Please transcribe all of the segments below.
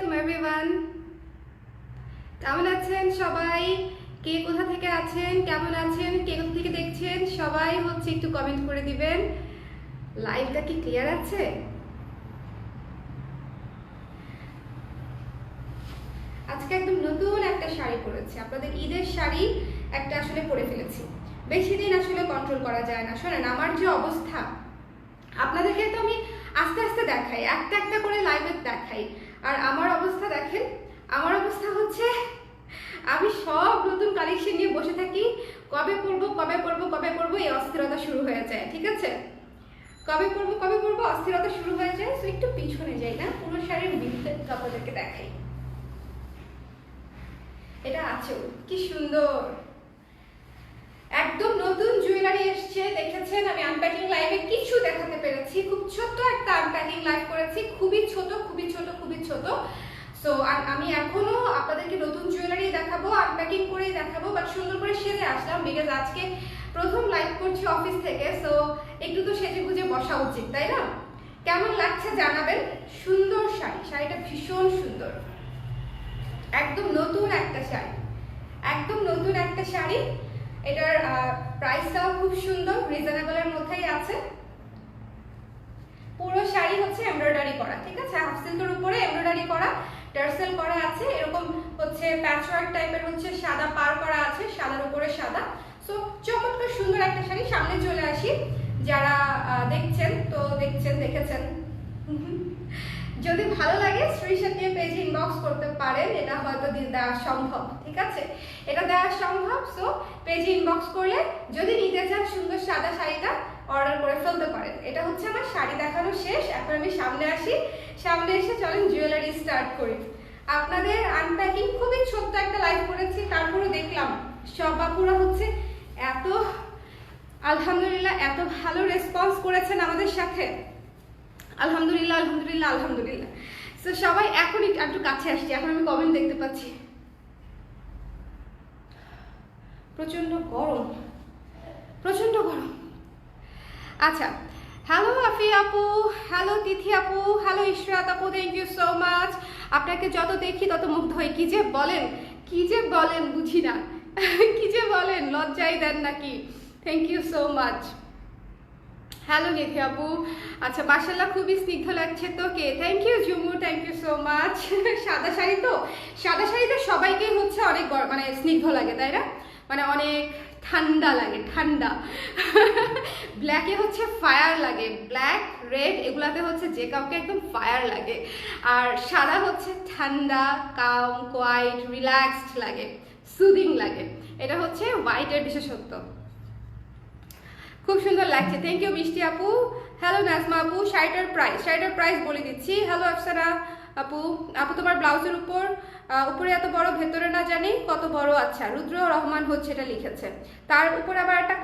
আলাইকুম এভরিওয়ান, কেমন আছেন সবাই? কে কোথা থেকে আছেন, কেমন আছেন, কে কোথা থেকে দেখছেন সবাই হচ্ছে একটু কমেন্ট করে দিবেন। লাইভটা কি ক্লিয়ার আছে? আজকে একদম নতুন একটা শাড়ি পরেছি, আপনাদের ঈদের শাড়ি একটা আসলে পরে ফেলেছি। বেশি দিন আসলে কন্ট্রোল করা যায় না। শোনেন, আমার যে অবস্থা আপনাদেরকে তো আমি আস্তে আস্তে দেখাই, একটা একটা করে লাইভে দেখাই, আর আমার অবস্থা দেখেন। আমার অবস্থা হচ্ছে আমি সব নতুন কালেকশন নিয়ে বসে থাকি, কবে পরবো কবে পরবো কবে পরবো এই অস্থিরতা শুরু হয়ে যায়। ঠিক আছে, কবে পরবো অস্থিরতা শুরু হয়ে যায়। তো একটু পিছনে যাই না, পুরো শাড়ির বিলটা আপনাদেরকে দেখাই। এটা আছে কি সুন্দর, একদম নতুন জুয়েলারি এসছে, দেখেছেন। আমি আনপ্যাকিং লাইভে কিছু দেখাতে পেরেছি, খুব ছোট একটা আনপ্যাকিং লাইভ করেছি, খুবই ছোট খুবই ছোট খুবই ছোট। সো আমি এখনো আপনাদেরকে নতুন জুয়েলারি দেখাবো, আনপ্যাকিং করেই দেখাবো, বাট সুন্দর করে সেজে আসলাম বিকজ আজকে প্রথম লাইভ করছি অফিস থেকে। সো একটু তো সেজে গুজে বসা উচিত, তাই না? কেমন লাগছে জানাবেন। সুন্দর শাড়ি, শাড়িটা ভীষণ সুন্দর, একদম নতুন একটা শাড়ি, একদম নতুন একটা শাড়ি। এটার প্রাইসটাও খুব সুন্দর, রিজনেবলের মধ্যেই আছে। পুরো শাড়ি হচ্ছে এমব্রয়ডারি করা, ঠিক আছে, হাফ সিল্কের উপরে এমব্রয়ডারি করা, টার্সেল করা আছে, এরকম হচ্ছে প্যাচওয়ার্ক টাইপের হচ্ছে সাদা পার করা আছে, সাদার উপরে সাদা। সো চমৎকার সুন্দর একটা শাড়ি। সামনে চলে আসি, যারা দেখছেন তো দেখেছেন। যদি ভালো লাগে স্ক্রিনশট নিয়ে পেজে ইনবক্স করতে পারেন, এটা হয়তো দেওয়া সম্ভব, ঠিক আছে, এটা দেওয়া সম্ভব। সো পেজে ইনবক্স করলে যদি নিতে চান সুন্দর সাদা শাড়িটা অর্ডার করে ফেলতে পারেন। এটা হচ্ছে আমার শাড়ি দেখানো শেষ, এখন আমি সামনে আসি, সামনে এসে চলেন জুয়েলারি স্টার্ট করি। আপনাদের আনপ্যাকিং খুবই ছোট্ট একটা লাইভ করেছি, তারপরে দেখলাম সব বাপুরা হচ্ছে এত আলহামদুলিল্লাহ এত ভালো রেসপন্স করেছেন আমাদের সাথে, আলহামদুলিল্লাহ আলহামদুলিল্লাহ আলহামদুলিল্লাহ। তো সবাই এখন একটু কাছে আসছি, এখন আমি কমেন্ট দেখতে পাচ্ছি। প্রচন্ড গরম, প্রচন্ড গরম। আচ্ছা, হ্যালো আফি আপু, হ্যালো তিথি আপু, হ্যালো ইশরাত আপু, থ্যাংক ইউ সো মাচ। আপনাকে যত দেখি তত মুগ্ধ হই। কি যে বলেন, কি যে বলেন বুঝি না, কি যে বলেন, লজ্জাই দেন নাকি? Thank you so much. Hello Nidhi আপু, আচ্ছা মাশাআল্লাহ খুবই স্নিগ্ধ লাগছে তো কে? Thank you Jumu, thank you so much. সাদা শাড়ি তো, সাদা শাড়িতে সবাইকেই হচ্ছে অনেক মানে স্নিগ্ধ লাগে, তাই না? মানে অনেক ঠান্ডা লাগে, ঠান্ডা। ব্ল্যাকে হচ্ছে ফায়ার লাগে, ব্ল্যাক রেড এগুলাতে হচ্ছে যে কাউকে একদম ফায়ার লাগে, আর সাদা হচ্ছে ঠান্ডা, কাম, কোয়াইট, রিল্যাক্সড লাগে, সুদিং লাগে। এটা হচ্ছে হোয়াইটের বিশেষত্ব। খুব সুন্দর লাগছে, থ্যাংক ইউ মিষ্টি আপু। হ্যালো নাজমা আপু, শাড়িটার প্রাইস বলে দিচ্ছি। হ্যালো আফসানা আপু, আপু তোমার ব্লাউজের উপরে এত বড়, ভেতরে না জানি কত বড়। আচ্ছা, রুদ্র রহমান হচ্ছে এটা লিখেছে। তার উপরে আবার একটা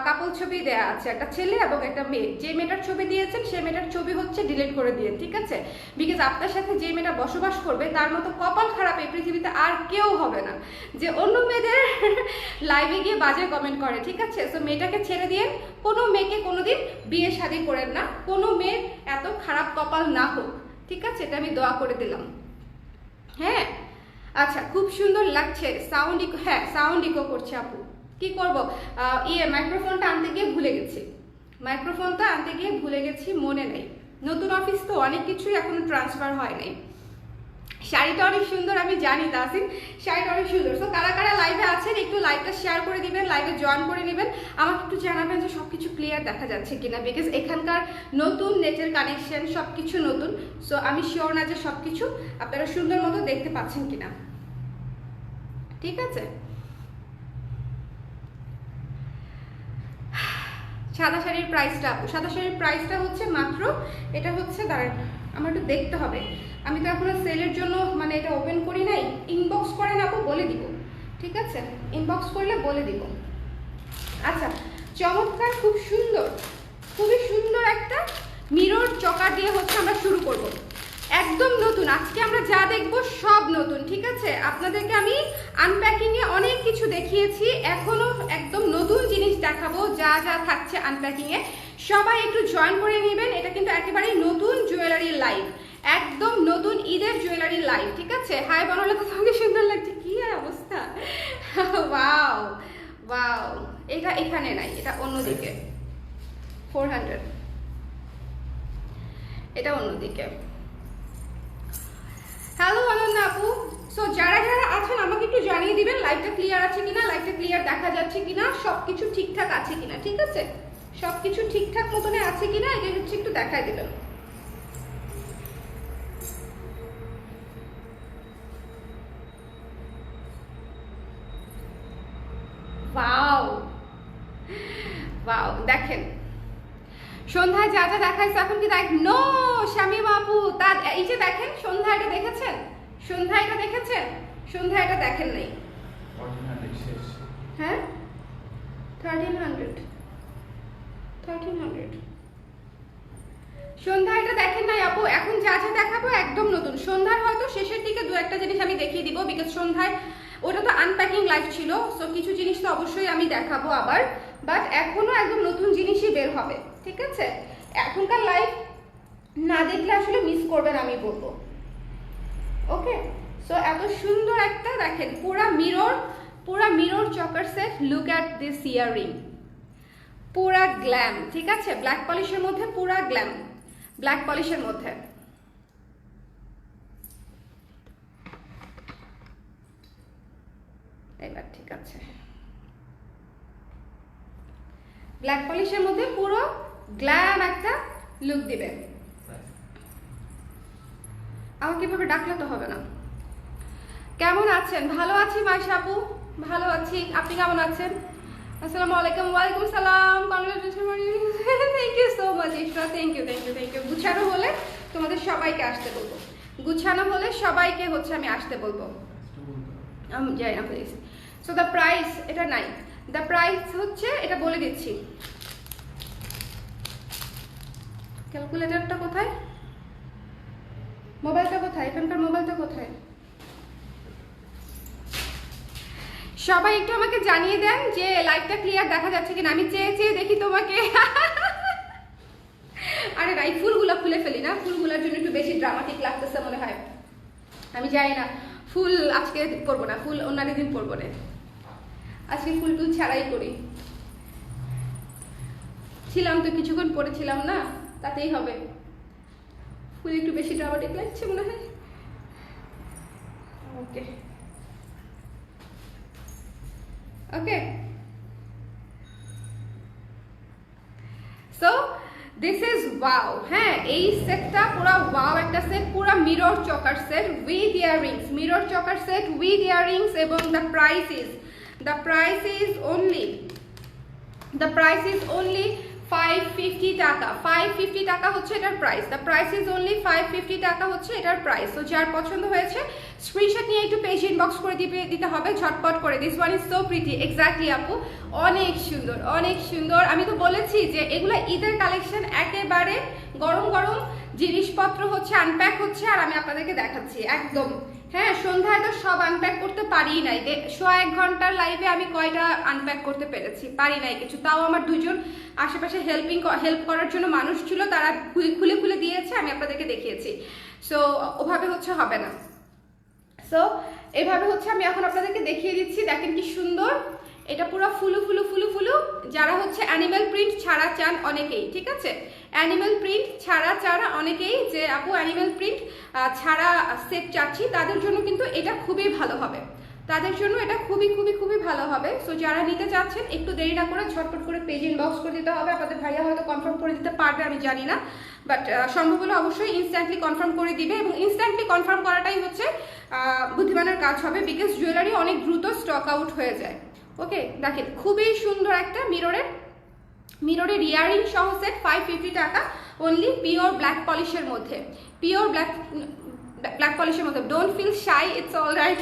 কাপল ছবি দেয়া আছে, একটা ছেলে এবং একটা মেয়ে। যে মেয়েটার ছবি দিয়েছেন সেই মেয়েটার ছবি হচ্ছে ডিলিট করে দিয়ে, ঠিক আছে, বিকজ আপনার সাথে যে মেয়েটা বসবাস করবে তার মতো কপাল খারাপ এই পৃথিবীতে আর কেউ হবে না, যে অন্য মেয়েদের লাইভে গিয়ে বাজে কমেন্ট করে, ঠিক আছে। সো মেয়েটাকে ছেড়ে দিয়ে কোনো মেয়েকে কোনোদিন বিয়ে শাদী করেন না, কোনো মেয়ের এত খারাপ কপাল না হোক, ঠিক আছে, এটা আমি দোয়া করে দিলাম। হ্যাঁ, আচ্ছা, খুব সুন্দর লাগছে। সাউন্ড ইকো, হ্যাঁ সাউন্ড ইকো করছে আপু, কি করব, মাইক্রোফোনটা আনতে গিয়ে ভুলে গেছি, মনে নেই। নতুন অফিস তো অনেক কিছুই এখনো ট্রান্সফার হয় নাই। শাড়িটা অনেক সুন্দর, আমি জানি তাসিন, শাড়িটা অনেক সুন্দর। সো কারা কারা লাইভে আছেন একটু লাইভটা শেয়ার করে দিবেন, লাইভে জয়েন করে নেবেন, আমাকে একটু জানাবেন যে সবকিছু ক্লিয়ার দেখা যাচ্ছে কিনা, বিকজ এখানকার নতুন নেটের কানেকশন সবকিছু নতুন। সো আমি শিওর না যে সবকিছু আপনারা সুন্দর মতো দেখতে পাচ্ছেন কিনা, ঠিক আছে। সাদা শাড়ির প্রাইসটা হচ্ছে মাত্র, এটা হচ্ছে দাঁড়ান আমার একটু দেখতে হবে, আমি তো এখনো সেলের জন্য মানে এটা ওপেন করি নাই। ইনবক্স করেন আপু, বলে দিব, ঠিক আছে, ইনবক্স করলে বলে দিব। আচ্ছা, চমৎকার, খুব সুন্দর, খুবই সুন্দর একটা মিরর চকার দিয়ে হচ্ছে আমরা শুরু করব। একদম নতুন, আজকে আমরা যা দেখবো সব নতুন, ঠিক আছে। আপনাদেরকে আমি আনপ্যাকিং এ অনেক কিছু দেখিয়েছি, এখনো একদম নতুন জিনিস দেখাবো, যা যা থাকছে আনপ্যাকিং এ। সবাই একটু জয়েন করে নেবেন, এটা কিন্তু একেবারেই নতুন জুয়েলারি লাইভ, একদম নতুন ঈদের জুয়েলারি লাইভ, ঠিক আছে? হাই বনলতা, তোমাকে সুন্দর লাগছে, কি অবস্থা! ওয়াও ওয়াও, এটা এখানে নাই, এটা অন্যদিকে। 400, এটা অন্যদিকে। হ্যালো অনন্যা আপু, সো যারা যারা আছেন আমাকে একটু জানিয়ে দিবেন লাইভটা ক্লিয়ার আছে কিনা, লাইভটা ক্লিয়ার দেখা যাচ্ছে কিনা, সবকিছু ঠিকঠাক আছে কিনা, ঠিক আছে? সবকিছু ঠিকঠাক মতনে আছে কিনা এটা হচ্ছে একটু দেখাই দিবেন। ওয়াও ওয়াও, দেখেন সন্ধ্যায় যা যা দেখাইছে এখন কি দেখ? নো শামিমা আপু, তার এই যে দেখেন সন্ধ্যা, এটা দেখেছেন? সন্ধ্যা এটা দেখেছেন? সন্ধ্যা এটা দেখেন নাই? হ্যাঁ 1300 সন্ধ্যা এটা দেখেন নাই আপু? এখন যা যা দেখাবো একদম নতুন। সন্ধ্যার হয়তো শেষের দিকে দু একটা জিনিস আমি দেখিয়ে দিব, বিকজ সন্ধ্যায় ওটা তো আনপ্যাকিং লাইভ ছিল, সো কিছু জিনিস তো অবশ্যই আমি দেখাবো আবার, বাট এখনো একদম নতুন জিনিসই বের হবে, ঠিক আছে? এখনকার লাইভ না দেখলে আসলে মিস করবেন আমি বলবো। ওকে, সো এত সুন্দর একটা দেখেন পুরা mirror চকার set. Look at this earring, পুরা গ্ল্যাম, ঠিক আছে? ব্ল্যাক পলিশের মধ্যে, পুরা গ্ল্যাম ব্ল্যাক পলিশের মধ্যে। এবার ঠিক আছে, ব্ল্যাক পলিশের মধ্যে পুরো গ্ল্যাম একটা লুক দিবে। আমাকে এভাবে ডাকলে তো হবে না। কেমন আছেন? ভালো আছি মাইশা আপু, ভালো আছি, আপনি কেমন আছেন? আসসালামু আলাইকুম। ওয়ালাইকুম সালাম। Thank you so much Ishra, thank you. গুছানো হলে তোমাদের সবাইকে আসতে বলবো, গুছানো হলে সবাইকে হচ্ছে আমি আসতে বলবো। যাই না প্লিজ। সো দ্য প্রাইস, এটা নাই, দ্য প্রাইস হচ্ছে, এটা বলে দিচ্ছি। ক্যালকুলেটরটা কোথায়? মোবাইলটা কোথায়? এখানকার মোবাইলটা কোথায়? সবাই একটু আমাকে জানিয়ে দেন যে লাইভটা ক্লিয়ার দেখা যাচ্ছে কিনা, আমি চেয়ে চেয়ে দেখি তোমাকে। আরে ভাই, ফুলগুলো খুলে ফেলি না, ফুলগুলোর জন্য একটু বেশি ড্রামাটিক লাগতেছে মনে হয়। আমি জানি না, ফুল আজকে পরবো না, ফুল অন্যান্য দিন পরবো না, আজকে ফুল টুল ছাড়াই করি। ছিলাম তো কিছুক্ষণ পরেছিলাম না, তাতেই হবে। ফুল একটু বেশি ড্রামাটিক লাগছে মনে হয়। ওকে ওকে, সো দিস ইজ ওয়াও। হ্যাঁ, এই সেটটা পুরো ওয়াও একটা সেট, পুরো mirror চকার set with earrings, mirror চকার set with earrings. এবং দ্য প্রাইস ইজ অনলি 550 টাকা। 550 টাকা হচ্ছে এটার price. The price is only 550 টাকা হচ্ছে এটার প্রাইস। তো যার পছন্দ হয়েছে স্ক্রিনশট নিয়ে একটু পেজ ইনবক্স করে দিতে হবে ঝটপট করে। This one is so pretty. Exactly আপু, অনেক সুন্দর, অনেক সুন্দর। আমি তো বলেছি যে এগুলো ঈদের কালেকশন, একেবারে গরম গরম জিনিসপত্র হচ্ছে আনপ্যাক হচ্ছে, আর আমি আপনাদেরকে দেখাচ্ছি একদম। হ্যাঁ, সন্ধ্যায় তো সব আনপ্যাক করতে পারি নাই, 1.5 ঘন্টার লাইভে আমি কয়টা আনপ্যাক করতে পেরেছি? পারি নাই কিছু। তাও আমার দুজন আশেপাশে হেল্প করার জন্য মানুষ ছিল, তারা খুলে খুলে দিয়েছে, আমি আপনাদেরকে দেখিয়েছি। সো ওভাবে হচ্ছে হবে না, সো এভাবে হচ্ছে আমি এখন আপনাদেরকে দেখিয়ে দিচ্ছি। দেখেন কি সুন্দর, এটা পুরো ফুলু ফুলু ফুলু ফুলু। যারা হচ্ছে অ্যানিমেল প্রিন্ট ছাড়া চান অনেকেই, ঠিক আছে? অ্যানিমেল প্রিন্ট ছাড়া চান অনেকেই, যে আপু অ্যানিমেল প্রিন্ট ছাড়া সেট চাচ্ছি, তাদের জন্য কিন্তু এটা খুবই ভালো হবে, তাদের জন্য এটা খুবই খুবই খুবই ভালো হবে। সো যারা নিতে চাচ্ছেন একটু দেরি না করে ঝটপট করে পেজ ইনবক্স করে দিতে হবে। আপনাদের ভাইয়া হয়তো কনফার্ম করে দিতে পারবে, আমি জানি না, বাট সম্ভব হলে অবশ্যই ইনস্ট্যান্টলি কনফার্ম করে দিবে। এবং ইনস্ট্যান্টলি কনফার্ম করাটাই হচ্ছে বুদ্ধিমানের কাজ হবে, বিকজ জুয়েলারি অনেক দ্রুত স্টক আউট হয়ে যায়। ওকে, দেখেন খুবই সুন্দর একটা মিররের ইয়ারিং সহ সেট, 550 টাকা অনলি, পিওর ব্ল্যাক পলিশের মধ্যে, পিওর ব্ল্যাক পলিশের মধ্যে। Don't feel shy, it's all right.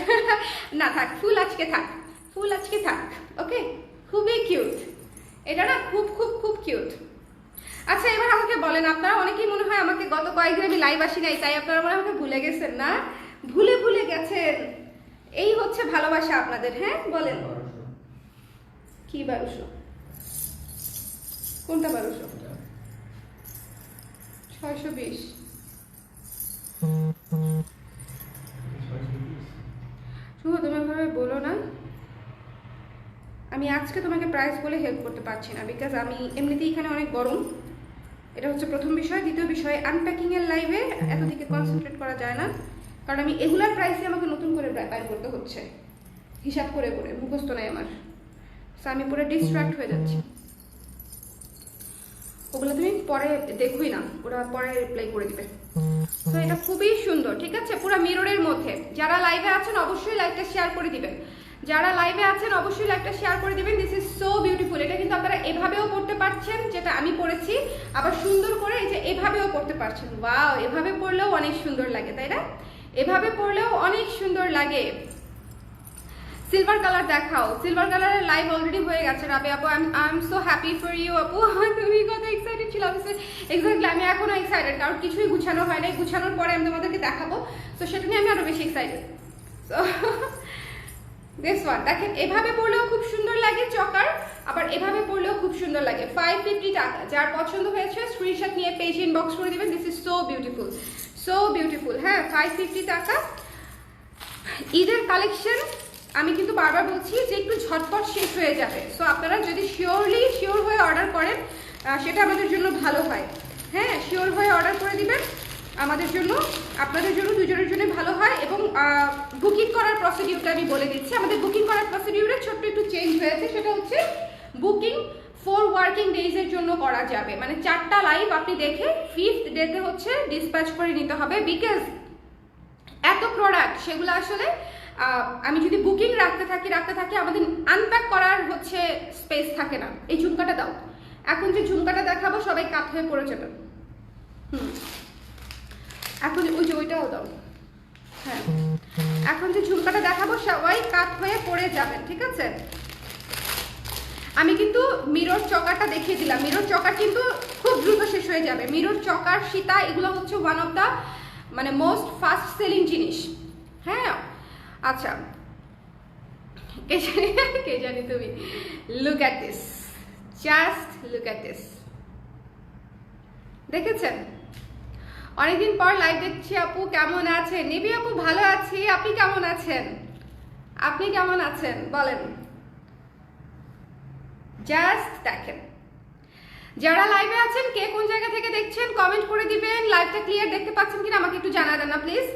না থাক, ফুল আজকে থাক। ওকে, খুবই কিউট এটা না, খুব খুব খুব কিউট। আচ্ছা, এবার আমাকে বলেন, আপনারা অনেকেই মনে হয় আমাকে গত কয়েকদিন আমি লাইভ আসি নাই, তাই আপনারা মনে হয় আমাকে ভুলে গেছেন না? ভুলে গেছেন, এই হচ্ছে ভালোবাসা আপনাদের। হ্যাঁ বলেন, কি 1200? কোনটা 1200? 620। আজকে তোমাকে প্রাইস বলে হেল্প করতে পারছি না, বিকজ আমি এমনিতেই এখানে অনেক গরম। এটা হচ্ছে প্রথম বিষয়। দ্বিতীয় বিষয়, আনপ্যাকিংয়ের লাইভে এত দিকে কনসেন্ট্রেট করা যায় না, কারণ আমি এগুলার প্রাইসে আমাকে নতুন করে বের করতে হচ্ছে, হিসাব করে করে, মুখস্থ নাই আমার। সো আমি পুরো ডিস্ট্র্যাক্ট হয়ে যাচ্ছি। ওগুলো তুমি পরে দেখোই না, ওরা পরে রিপ্লাই করে দিবে। তো এটা খুবই সুন্দর, ঠিক আছে, পুরো মিররের মধ্যে। যারা লাইভে আছেন অবশ্যই লাইভটা শেয়ার করে দিবেন, যারা লাইভে আছেন অবশ্যই লাইভটা শেয়ার করে দিবেন। This is so beautiful. এটা কিন্তু আপনারা এভাবেও পড়তে পারছেন, যেটা আমি পরেছি, আবার সুন্দর করে এই যে এভাবেও পড়তে পারছেন। ওয়াও, এভাবে পড়লেও অনেক সুন্দর লাগে, তাই না? এভাবে পড়লেও অনেক সুন্দর লাগে। সিলভার কালার দেখাও। সিলভার কালারের লাইভ অলরেডি হয়ে গেছে রাবে আপু। I am so happy for you আপু। তুমি কত এক্সাইটেড ছিল? এক্স্যাক্টলি, আমি এখনো এক্সাইটেড, কারণ কিছুই গুছানো হয় নাই। গুছানোর পরে আমি তোমাদেরকে দেখাবো, তো সেটা নিয়ে আমি আরো বেশি এক্সাইটেড। সো দিস ওয়ান দেখেন, এভাবে পড়লেও খুব সুন্দর লাগে চকার, আবার এভাবে পড়লেও খুব সুন্দর লাগে। 550 টাকা। যার পছন্দ হয়েছে স্ক্রিনশট নিয়ে পেজ ইনবক্স করে দিবেন। This is so beautiful, so beautiful. হ্যাঁ, 550 টাকা। ঈদের কালেকশন আমি কিন্তু বারবার বলছি যে একটু ঝটপট শেষ হয়ে যাবে। সো আপনারা যদি শিওর হয়ে অর্ডার করেন, সেটা আমাদের জন্য ভালো হয়। হ্যাঁ, শিওর হয়ে অর্ডার করে দিবেন, আমাদের জন্য, আপনাদের জন্য, দুজনের জন্য ভালো হয়। এবং বুকিং করার প্রসিডিউরটা আমি বলে দিচ্ছি। আমাদের বুকিং করার প্রসিডিউরে ছোট্ট একটু চেঞ্জ হয়েছে, সেটা হচ্ছে বুকিং 4 ওয়ার্কিং ডেজের জন্য করা যাবে। মানে 4টা লাইভ আপনি দেখে 5th ডেতে হচ্ছে ডিসপ্যাচ করে নিতে হবে, বিকজ এত প্রোডাক্ট, সেগুলো আসলে আমি যদি বুকিং রাখতে থাকি আমাদের আনপ্যাক করার হচ্ছে স্পেস থাকে না। এই ঝুমকাটা দাও। এখন যে ঝুমকাটা দেখাবো সবাই কাত হয়ে পড়ে যাবে। এখন ওই যে ওইটাও দাও। হ্যাঁ, এখন যে ঝুমকাটা দেখাবো সবাই কাত হয়ে পড়ে যাবেন, ঠিক আছে? আমি কিন্তু মিরর চকারটা দেখিয়ে দিলাম। মিরর চকার কিন্তু খুব দ্রুত শেষ হয়ে যাবে। মিরর চকার, সীতা, এগুলো হচ্ছে ওয়ান অফ দ্য মানে মোস্ট ফাস্ট সেলিং জিনিস। হ্যাঁ, আচ্ছা, কে জানি তুমি। Look at this, just look at this. দেখেছেন? অনেকদিন পর লাইভ দেখছি আপু, কেমন আছেন? নিবি আপু, ভালো আছি। আপনি কেমন আছেন? আপনি কেমন আছেন বলেন? জাস্ট দেখেন, যারা লাইভে আছেন কে কোন জায়গা থেকে দেখছেন কমেন্ট করে দিবেন। লাইভটা ক্লিয়ার দেখতে পাচ্ছেন কিনা আমাকে একটু জানা দেন না প্লিজ।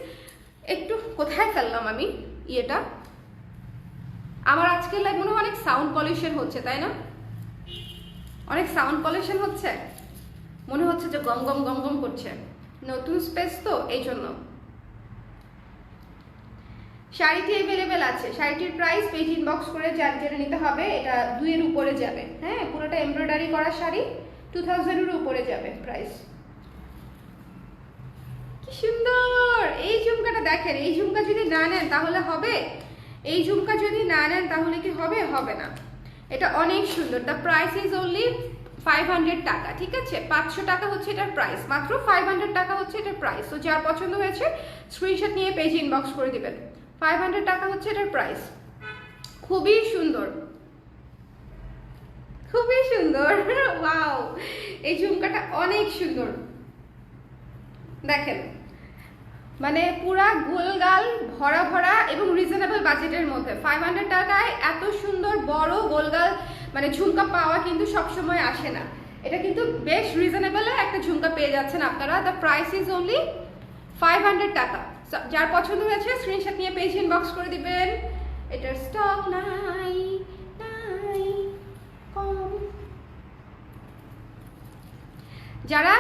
একটু কোথায় ফেললাম আমি ইয়েটা? আমার আজকের লাইভ মনে হয় অনেক সাউন্ড পলিউশন হচ্ছে, তাই না? অনেক সাউন্ড পলিউশন হচ্ছে, মনে হচ্ছে যে গম গম গম গম করছে। নতুন স্পেস তো, এই জন্য। শাড়িটি অ্যাভেলেবেল আছে। শাড়িটির প্রাইস পেজ ইনবক্স করে জেনে নিতে হবে। এটা 2 এর উপরে যাবে। হ্যাঁ, পুরোটা এমব্রয়ডারি করা শাড়ি, 2000 এর উপরে যাবে প্রাইস। কি সুন্দর এই ঝুমকাটা দেখেন। এই ঝুমকা যদি না নেন তাহলে হবে? এই ঝুমকা যদি না নেন তাহলে কি হবে? হবে না। এটা অনেক সুন্দর। দ্য প্রাইস ইজ অনলি 500 টাকা, ঠিক আছে? 500 টাকা হচ্ছে এটার প্রাইস, মাত্র 500 টাকা হচ্ছে এটার প্রাইস। তো যার পছন্দ হয়েছে স্ক্রিনশট নিয়ে পেজ ইনবক্স করে দিবেন। 500 টাকা হচ্ছে এটার প্রাইস। খুবই সুন্দর, খুবই সুন্দর। ওয়াও, এই ঝুমকাটা অনেক সুন্দর। দেখেন, মানে পুরা গোলগাল ভরা ভরা এবং রিজনেবল বাজেটের মধ্যে 500 টাকায় এত সুন্দর বড় গোলগাল মানে ঝুমকা পাওয়া কিন্তু সবসময় আসে না। এটা কিন্তু বেশ রিজনেবলে একটা ঝুমকা পেয়ে যাচ্ছেন আপনারা। দ্য প্রাইস ইজ অনলি 500 টাকা। যার পছন্দ হয়েছে স্ক্রিনশট নিয়ে পেজ ইনবক্স করে দিবেন। এটার স্টক নাই নাই কম। যারা,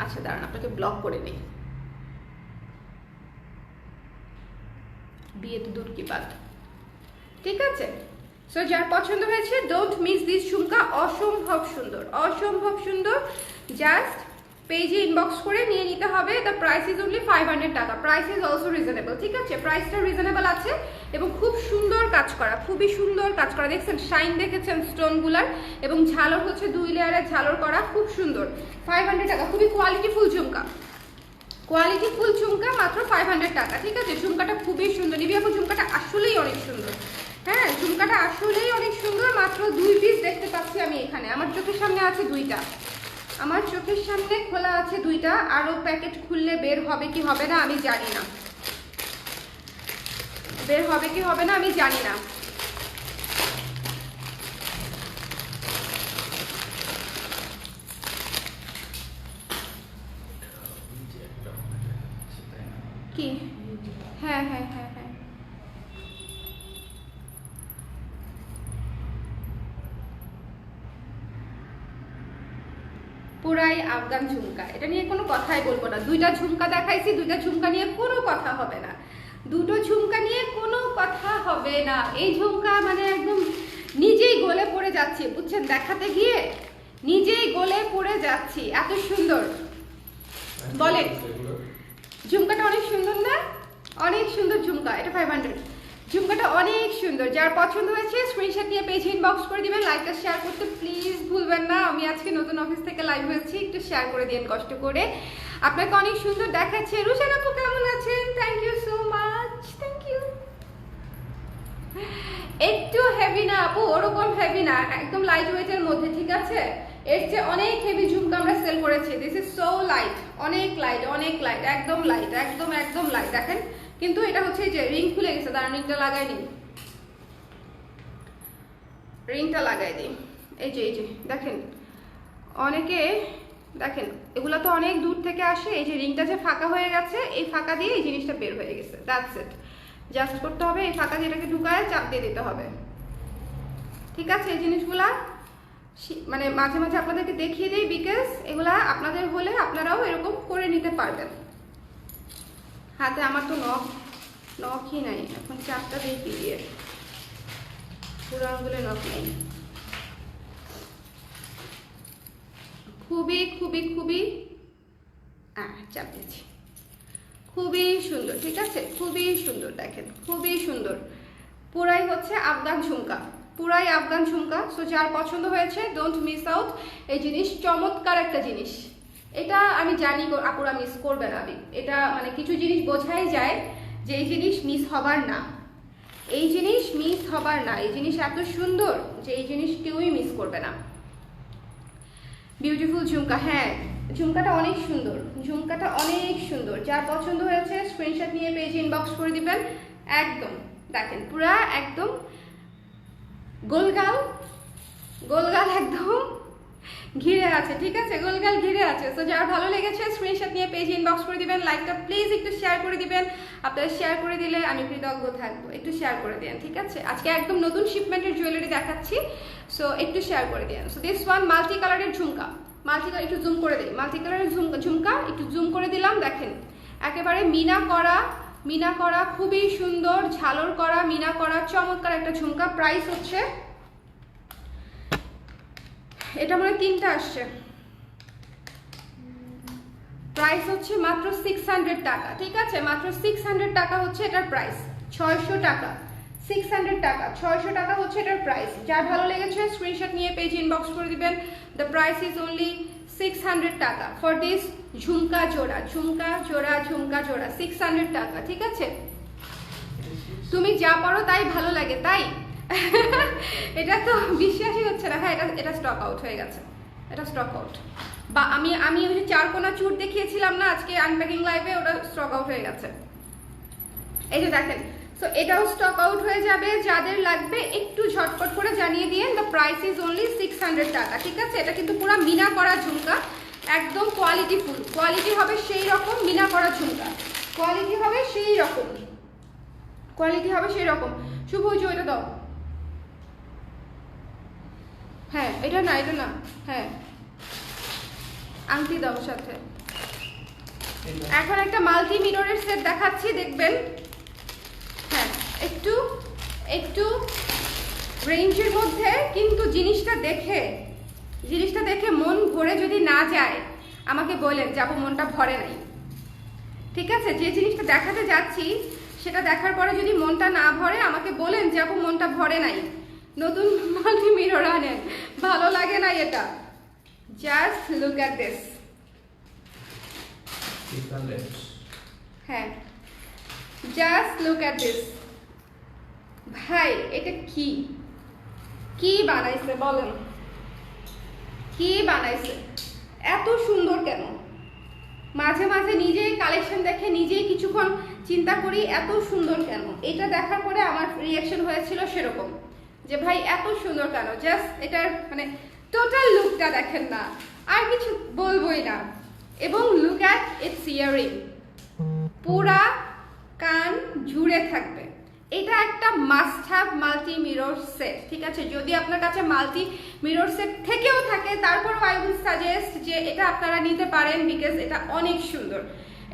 আচ্ছা দাঁড়ান আপনাকে ব্লক করে নিই। বিয়ে তো দূর কি বাত, ঠিক আছে? সো যার পছন্দ হয়েছে ডোন্ট মিস দিস ঝুমকা। অসম্ভব সুন্দর, অসম্ভব সুন্দর। জাস্ট পেজে ইনবক্স করে নিয়ে নিতে হবে। দ্য প্রাইস ইজ অনলি 500 টাকা। প্রাইস ইজ অলসো রিজনেবল, ঠিক আছে? প্রাইসটা রিজনেবল আছে এবং খুব সুন্দর কাজ করা, খুবই সুন্দর কাজ করা। দেখছেন শাইন, দেখেছেন স্টোনগুলার, এবং ঝালর হচ্ছে 2 লেয়ারের ঝালর করা, খুব সুন্দর। 500 টাকা, খুবই কোয়ালিটিফুল ঝুমকা, কোয়ালিটিফুল ঝুমকা, মাত্র 500 টাকা, ঠিক আছে? ঝুমকাটা খুবই সুন্দর। নিবি আপু, ঝুমকাটা আসলেই অনেক সুন্দর। হ্যাঁ, ঝুমকাটা আসলেই অনেক সুন্দর। মাত্র 2 পিস দেখতে পাচ্ছি আমি এখানে। আমার চোখের সামনে আছে 2টা, আমার চোখের সামনে খোলা আছে 2টা। আরো প্যাকেট খুললে বের হবে কি হবে না আমি জানি না, বের হবে কি হবে না আমি জানি না। কি? হ্যাঁ হ্যাঁ হ্যাঁ হ্যাঁ, পুরাই আফগান ঝুমকা, এটা নিয়ে কোনো কথাই বলবো না। দুইটা ঝুমকা দেখাইছি, দুইটা ঝুমকা নিয়ে কোনো কথা হবে না, দুটো ঝুমকা নিয়ে কোনো কথা হবে না। এই ঝুমকা মানে একদম নিজেই গলে পড়ে যাচ্ছি, বুঝছেন, দেখাতে গিয়ে নিজেই গলে পড়ে যাচ্ছি, এত সুন্দর। বলেন, ঝুমকাটা অনেক সুন্দর না? অনেক সুন্দর ঝুমকা, এটা 500। ঝুমকাটা অনেক সুন্দর, যার পছন্দ হয়েছে স্ক্রিনশট নিয়ে পেজে ইনবক্স করে দিবেন। লাইকটা শেয়ার করতে প্লিজ ভুলবেন না। আমি আজকে নতুন অফিস থেকে লাইভ হয়েছি, একটু শেয়ার করে দিন কষ্ট করে। আপনাকে অনেক সুন্দর দেখাচ্ছে। রুশান আপু কেমন আছেন? Thank you so much, thank you. একটু হেভি না আপু, ওরকম হেভি না, একদম লাইট ওয়েটের মধ্যে, ঠিক আছে? এর চেয়ে অনেক হেভি ঝুমকা আমরা সেল করেছি। দিস ইজ সো লাইট, অনেক লাইট, অনেক লাইট, একদম লাইট, একদম একদম লাইট। দেখেন, কিন্তু এটা হচ্ছে যে রিং খুলে গেছে, তার রিংটা লাগাই নি, রিংটা লাগাই দিই। এই যে দেখেন, অনেকে দেখেন এগুলো তো অনেক দূর থেকে আসে। এই যে রিংটা যে ফাঁকা হয়ে গেছে, এই ফাঁকা দিয়ে এই জিনিসটা বের হয়ে গেছে, দ্যাটস ইট। জাস্ট করতে হবে, এই ফাঁকা দিয়ে এটাকে ঢুকায় চাপ দিয়ে দিতে হবে, ঠিক আছে? এই জিনিসগুলা মানে মাঝে মাঝে আপনাদেরকে দেখিয়ে দিই, বিকজ এগুলা আপনাদের হলে আপনারাও এরকম করে নিতে পারবেন। হাতে আমার তো নখই নাই, এখন চাপটা দিয়ে দিয়ে পুরো আঙুলে নখ নেই। খুবই খুবই খুবই চাপ দিচ্ছি, খুবই সুন্দর, ঠিক আছে? খুবই সুন্দর, দেখেন খুবই সুন্দর, পুরাই হচ্ছে আফগান ঝুমকা, পুরাই আফগান ঝুমকা। সো যার পছন্দ হয়েছে ডোন্ট মিস আউট এই জিনিস, চমৎকার একটা জিনিস। এটা আমি জানি আপুরা মিস করবে না। এটা মানে কিছু জিনিস বোঝাই যায় যে এই জিনিস মিস হবার না, এই জিনিস মিস হবার না, এই জিনিস এত সুন্দর যে এই জিনিস কেউই মিস করবে না। বিউটিফুল ঝুমকা, হ্যাঁ ঝুমকাটা অনেক সুন্দর, ঝুমকাটা অনেক সুন্দর। যার পছন্দ হয়েছে স্ক্রিনশট নিয়ে পেজে ইনবক্স করে দিবেন। একদম দেখেন পুরা একদম গোলগাল, গোলগাল একদম ঘিরে আছে, ঠিক আছে? গোলগাল ঘিরে আছে। তো যার ভালো লেগেছে স্ক্রিনশট নিয়ে পেজে ইনবক্স করে দিবেন। লাইকটা প্লিজ একটু শেয়ার করে দিবেন, আপনারা শেয়ার করে দিলে আমি কৃতজ্ঞ থাকবো। একটু শেয়ার করে দেন, ঠিক আছে? আজকে একদম নতুন শিপমেন্টের জুয়েলারি দেখাচ্ছি, সো একটু শেয়ার করে দেন। সো দিস ওয়ান মাল্টি কালারের ঝুমকা, মাল্টি কালার, একটু জুম করে দিই, মাল্টি কালারের ঝুমকা একটু জুম করে দিলাম। দেখেন একেবারে মিনা করা, মিনা করা, খুবই সুন্দর ঝালর করা, মিনা করা, চমৎকার একটা ঝুমকা। প্রাইস হচ্ছে, এটা মানে তিনটা আসছে, প্রাইস হচ্ছে মাত্র 600 টাকা, ঠিক আছে? মাত্র 600 টাকা হচ্ছে এটার প্রাইস, 600 টাকা, 600 টাকা, 600 টাকা হচ্ছে এটার প্রাইস। যার ভালো লেগেছে স্ক্রিনশট নিয়ে পেজ ইনবক্স করে দিবেন। দ্য প্রাইস ইজ অনলি 600 টাকা ফর দিস ঝুমকা জোড়া, ঝুমকা জোড়া, ঝুমকা জোড়া, 600 টাকা, ঠিক আছে? তুমি যা পারো তাই ভালো লাগে, তাই? এটা তো বিশ্বাসই হচ্ছে না। হ্যাঁ, এটা স্টক আউট হয়ে গেছে, এটা স্টক আউট। বা আমি ওই যে চারকোনা চুর দেখিয়েছিলাম না আজকে আনপ্যাকিং লাইভে, ওটা স্টক আউট হয়ে গেছে। এই যে দেখেন, সো এটাও স্টক আউট হয়ে যাবে। যাদের লাগবে একটু ঝটপট করে জানিয়ে দিয়েন। দ্য প্রাইস ইজ অনলি 600 টাকা, ঠিক আছে? এটা কিন্তু পুরো মিনা করা ঝুমকা, একদম কোয়ালিটি ফুল, কোয়ালিটি হবে সেই রকম। মিনা করা ঝুমকা, কোয়ালিটি হবে সেই রকম, কোয়ালিটি হবে সেই রকম। শুভ যে ওইটা দাও, হ্যাঁ এটা না, এটা না, হ্যাঁ আংটি দাও সাথে। এখন একটা মাল্টি মিররের সেট দেখাচ্ছি, দেখবেন। হ্যাঁ একটু একটু রেঞ্জের মধ্যে, কিন্তু জিনিসটা দেখে মন ভরে যদি না যায় আমাকে বলেন, যাবো মনটা ভরে নাই, ঠিক আছে? যে জিনিসটা দেখাতে যাচ্ছি সেটা দেখার পরে যদি মনটা না ভরে আমাকে বলেন, যাবো মনটা ভরে নাই, নতুন মাল্টি মিরর আনেন, ভালো লাগে না এটা। জাস্ট লুক অ্যাট দিস, হ্যাঁ জাস্ট লুক অ্যাট দিস। ভাই এটা কি বানাইছে বলেন, কি বানাইছে? এত সুন্দর কেন? মাঝে মাঝে নিজেই কালেকশন দেখে নিজেই কিছুক্ষণ চিন্তা করি এত সুন্দর কেন। এটা দেখার পরে আমার রিয়াকশন হয়েছিল সেরকম যে ভাই এত সুন্দর কেন, জাস্ট এটার মানে টোটাল লুকটা দেখেন না, আর কিছু বলবোই না। এবং লুক অ্যাট ইটস ইয়ারিং, পুরা কান জুড়ে থাকবে। এটা একটা must have multi mirror set, ঠিক আছে? যদি আপনার কাছে মাল্টি মিরর সেট থেকেও থাকে, তারপর আই উইল সাজেস্ট যে এটা আপনারা নিতে পারেন, বিকজ এটা অনেক সুন্দর,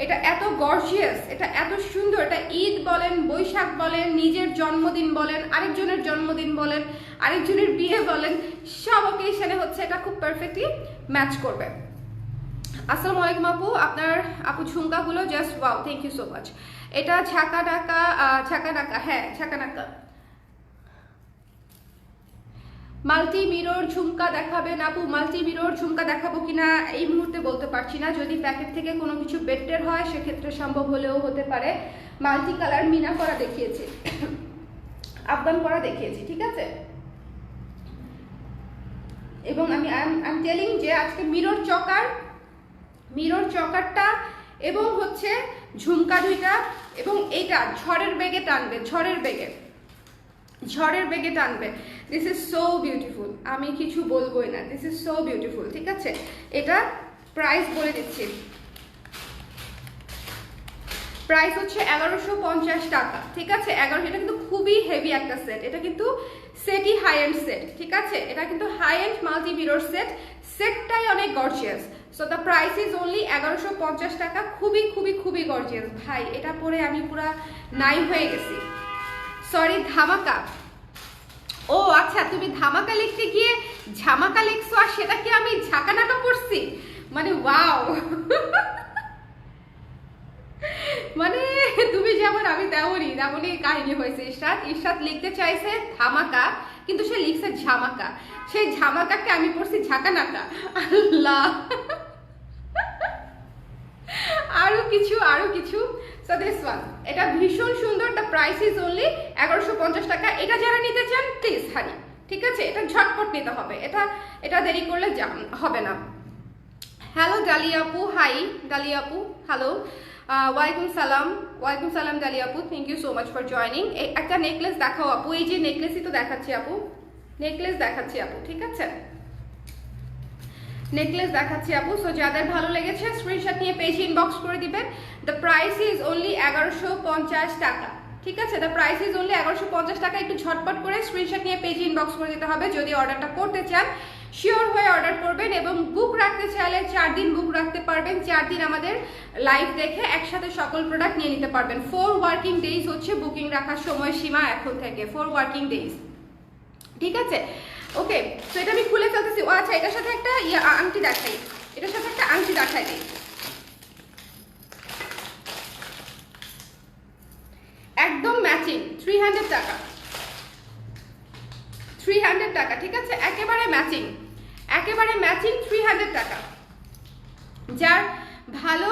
এটা এত গর্জিয়াস, এটা এত সুন্দর। এটা ঈদ বলেন, বৈশাখ বলেন, নিজের জন্মদিন বলেন, আরেকজনের জন্মদিন বলেন, আরেকজনের বিয়ে বলেন, সব অকেশনে হচ্ছে এটা খুব পারফেক্টলি ম্যাচ করবে। আসসালামু আলাইকুম আপু, আপনার আপু ঝুমকাগুলো just wow, thank you so much. এটা ছাকা ডাকা, হ্যাঁ ছাকা ডাকা। মাল্টি মিরর ঝুমকা দেখাবেন আপু? মাল্টি মিরর ঝুমকা দেখাবো কিনা এই মুহূর্তে বলতে পারছি না। যদি প্যাকেট থেকে কোনো কিছু বেটার হয় সেক্ষেত্রে সম্ভব হলেও হতে পারে। মাল্টি কালার মিনা করা দেখিয়েছি, আফগান করা দেখিয়েছি, ঠিক আছে? এবং আমি টেলিং যে আজকে মিরর চকারটা এবং হচ্ছে ঝুমকা দুইটা, এবং এইটা ঝড়ের বেগে টানবে, ঝড়ের বেগে টানবে। দিস ইজ সো বিউটিফুল, আমি কিছু বলবোই না, দিস ইজ সো বিউটিফুল, ঠিক আছে? এটা প্রাইস বলে দিচ্ছি, প্রাইস হচ্ছে 1150 টাকা, ঠিক আছে? 1100। এটা কিন্তু খুবই হেভি একটা সেট, এটা কিন্তু সেটই হাই এন্ড সেট, ঠিক আছে? এটা কিন্তু high end multi mirror set, সেটটাই অনেক gorgeous. So the price is only 1150 টাকা। খুবই খুবই খুবই গর্জিয়াস ভাই, এটা পরে আমি পুরা নাই হয়ে গেছি। সরি, ধামাকা। ও আচ্ছা, তুমি ধামাকা লিখতে গিয়ে ঝামাকা লিখছো, আর সেটা কি আমি ঝাঁকানাকা পড়ছি? মানে ওয়াও মানে তুমি যেমন আমি তেমনই কাহিনী হয়েছে। ইশরাত লিখতে চাইছে ধামাকা, কিন্তু সে লিখছে ঝামাকা। সেই ঝামাকাকে আমি পড়ছি ঝাঁকানাকা। আল্লাহ, আরো কিছু। সো দিস ওয়ান, এটা ভীষণ সুন্দর। দ্য প্রাইস ইজ অনলি 1150 টাকা। এটা যারা নিতে চান প্লিজ হারি, ঠিক আছে? এটা ঝটপট নিতে হবে, এটা দেরি করলে হবে না। হ্যালো ডালিয়া আপু, হাই ডালিয়া আপু, হ্যালো, ওয়ালাইকুম সালাম ডালিয়া আপু, thank you so much for joining. একটা নেকলেস দেখাও আপু। এই যে নেকলেসই তো দেখাচ্ছি আপু, নেকলেস দেখাচ্ছি আপু, ঠিক আছে? নেকলেস দেখাচ্ছি আপু। সো যাদের ভালো লেগেছে স্ক্রিনশট নিয়ে পেজ ইনবক্স করে দিবেন। দ্য প্রাইস ইজ অনলি 1150 টাকা, ঠিক আছে? দ্য প্রাইস ইজ অনলি 1150 টাকা। একটু ঝটপট করে স্ক্রিনশট নিয়ে পেজ ইনবক্স করে দিতে হবে যদি অর্ডারটা করতে চান। শিওর হয়ে অর্ডার করবেন, এবং বুক রাখতে চাইলে 4 দিন বুক রাখতে পারবেন। 4 দিন আমাদের লাইভ দেখে একসাথে সকল প্রোডাক্ট নিয়ে নিতে পারবেন। 4 ওয়ার্কিং ডেজ হচ্ছে বুকিং রাখার সময়সীমা এখন থেকে, 4 ওয়ার্কিং ডেজ, ঠিক আছে? ওকে, তো এটা আমি খুলে ফেলতেছি। ও আচ্ছা, এটার সাথে একটা আংটি দেখাই, দিই। একদম ম্যাচিং, 300 টাকা, 300 টাকা, ঠিক আছে? একেবারে ম্যাচিং 300 টাকা। যার ভালো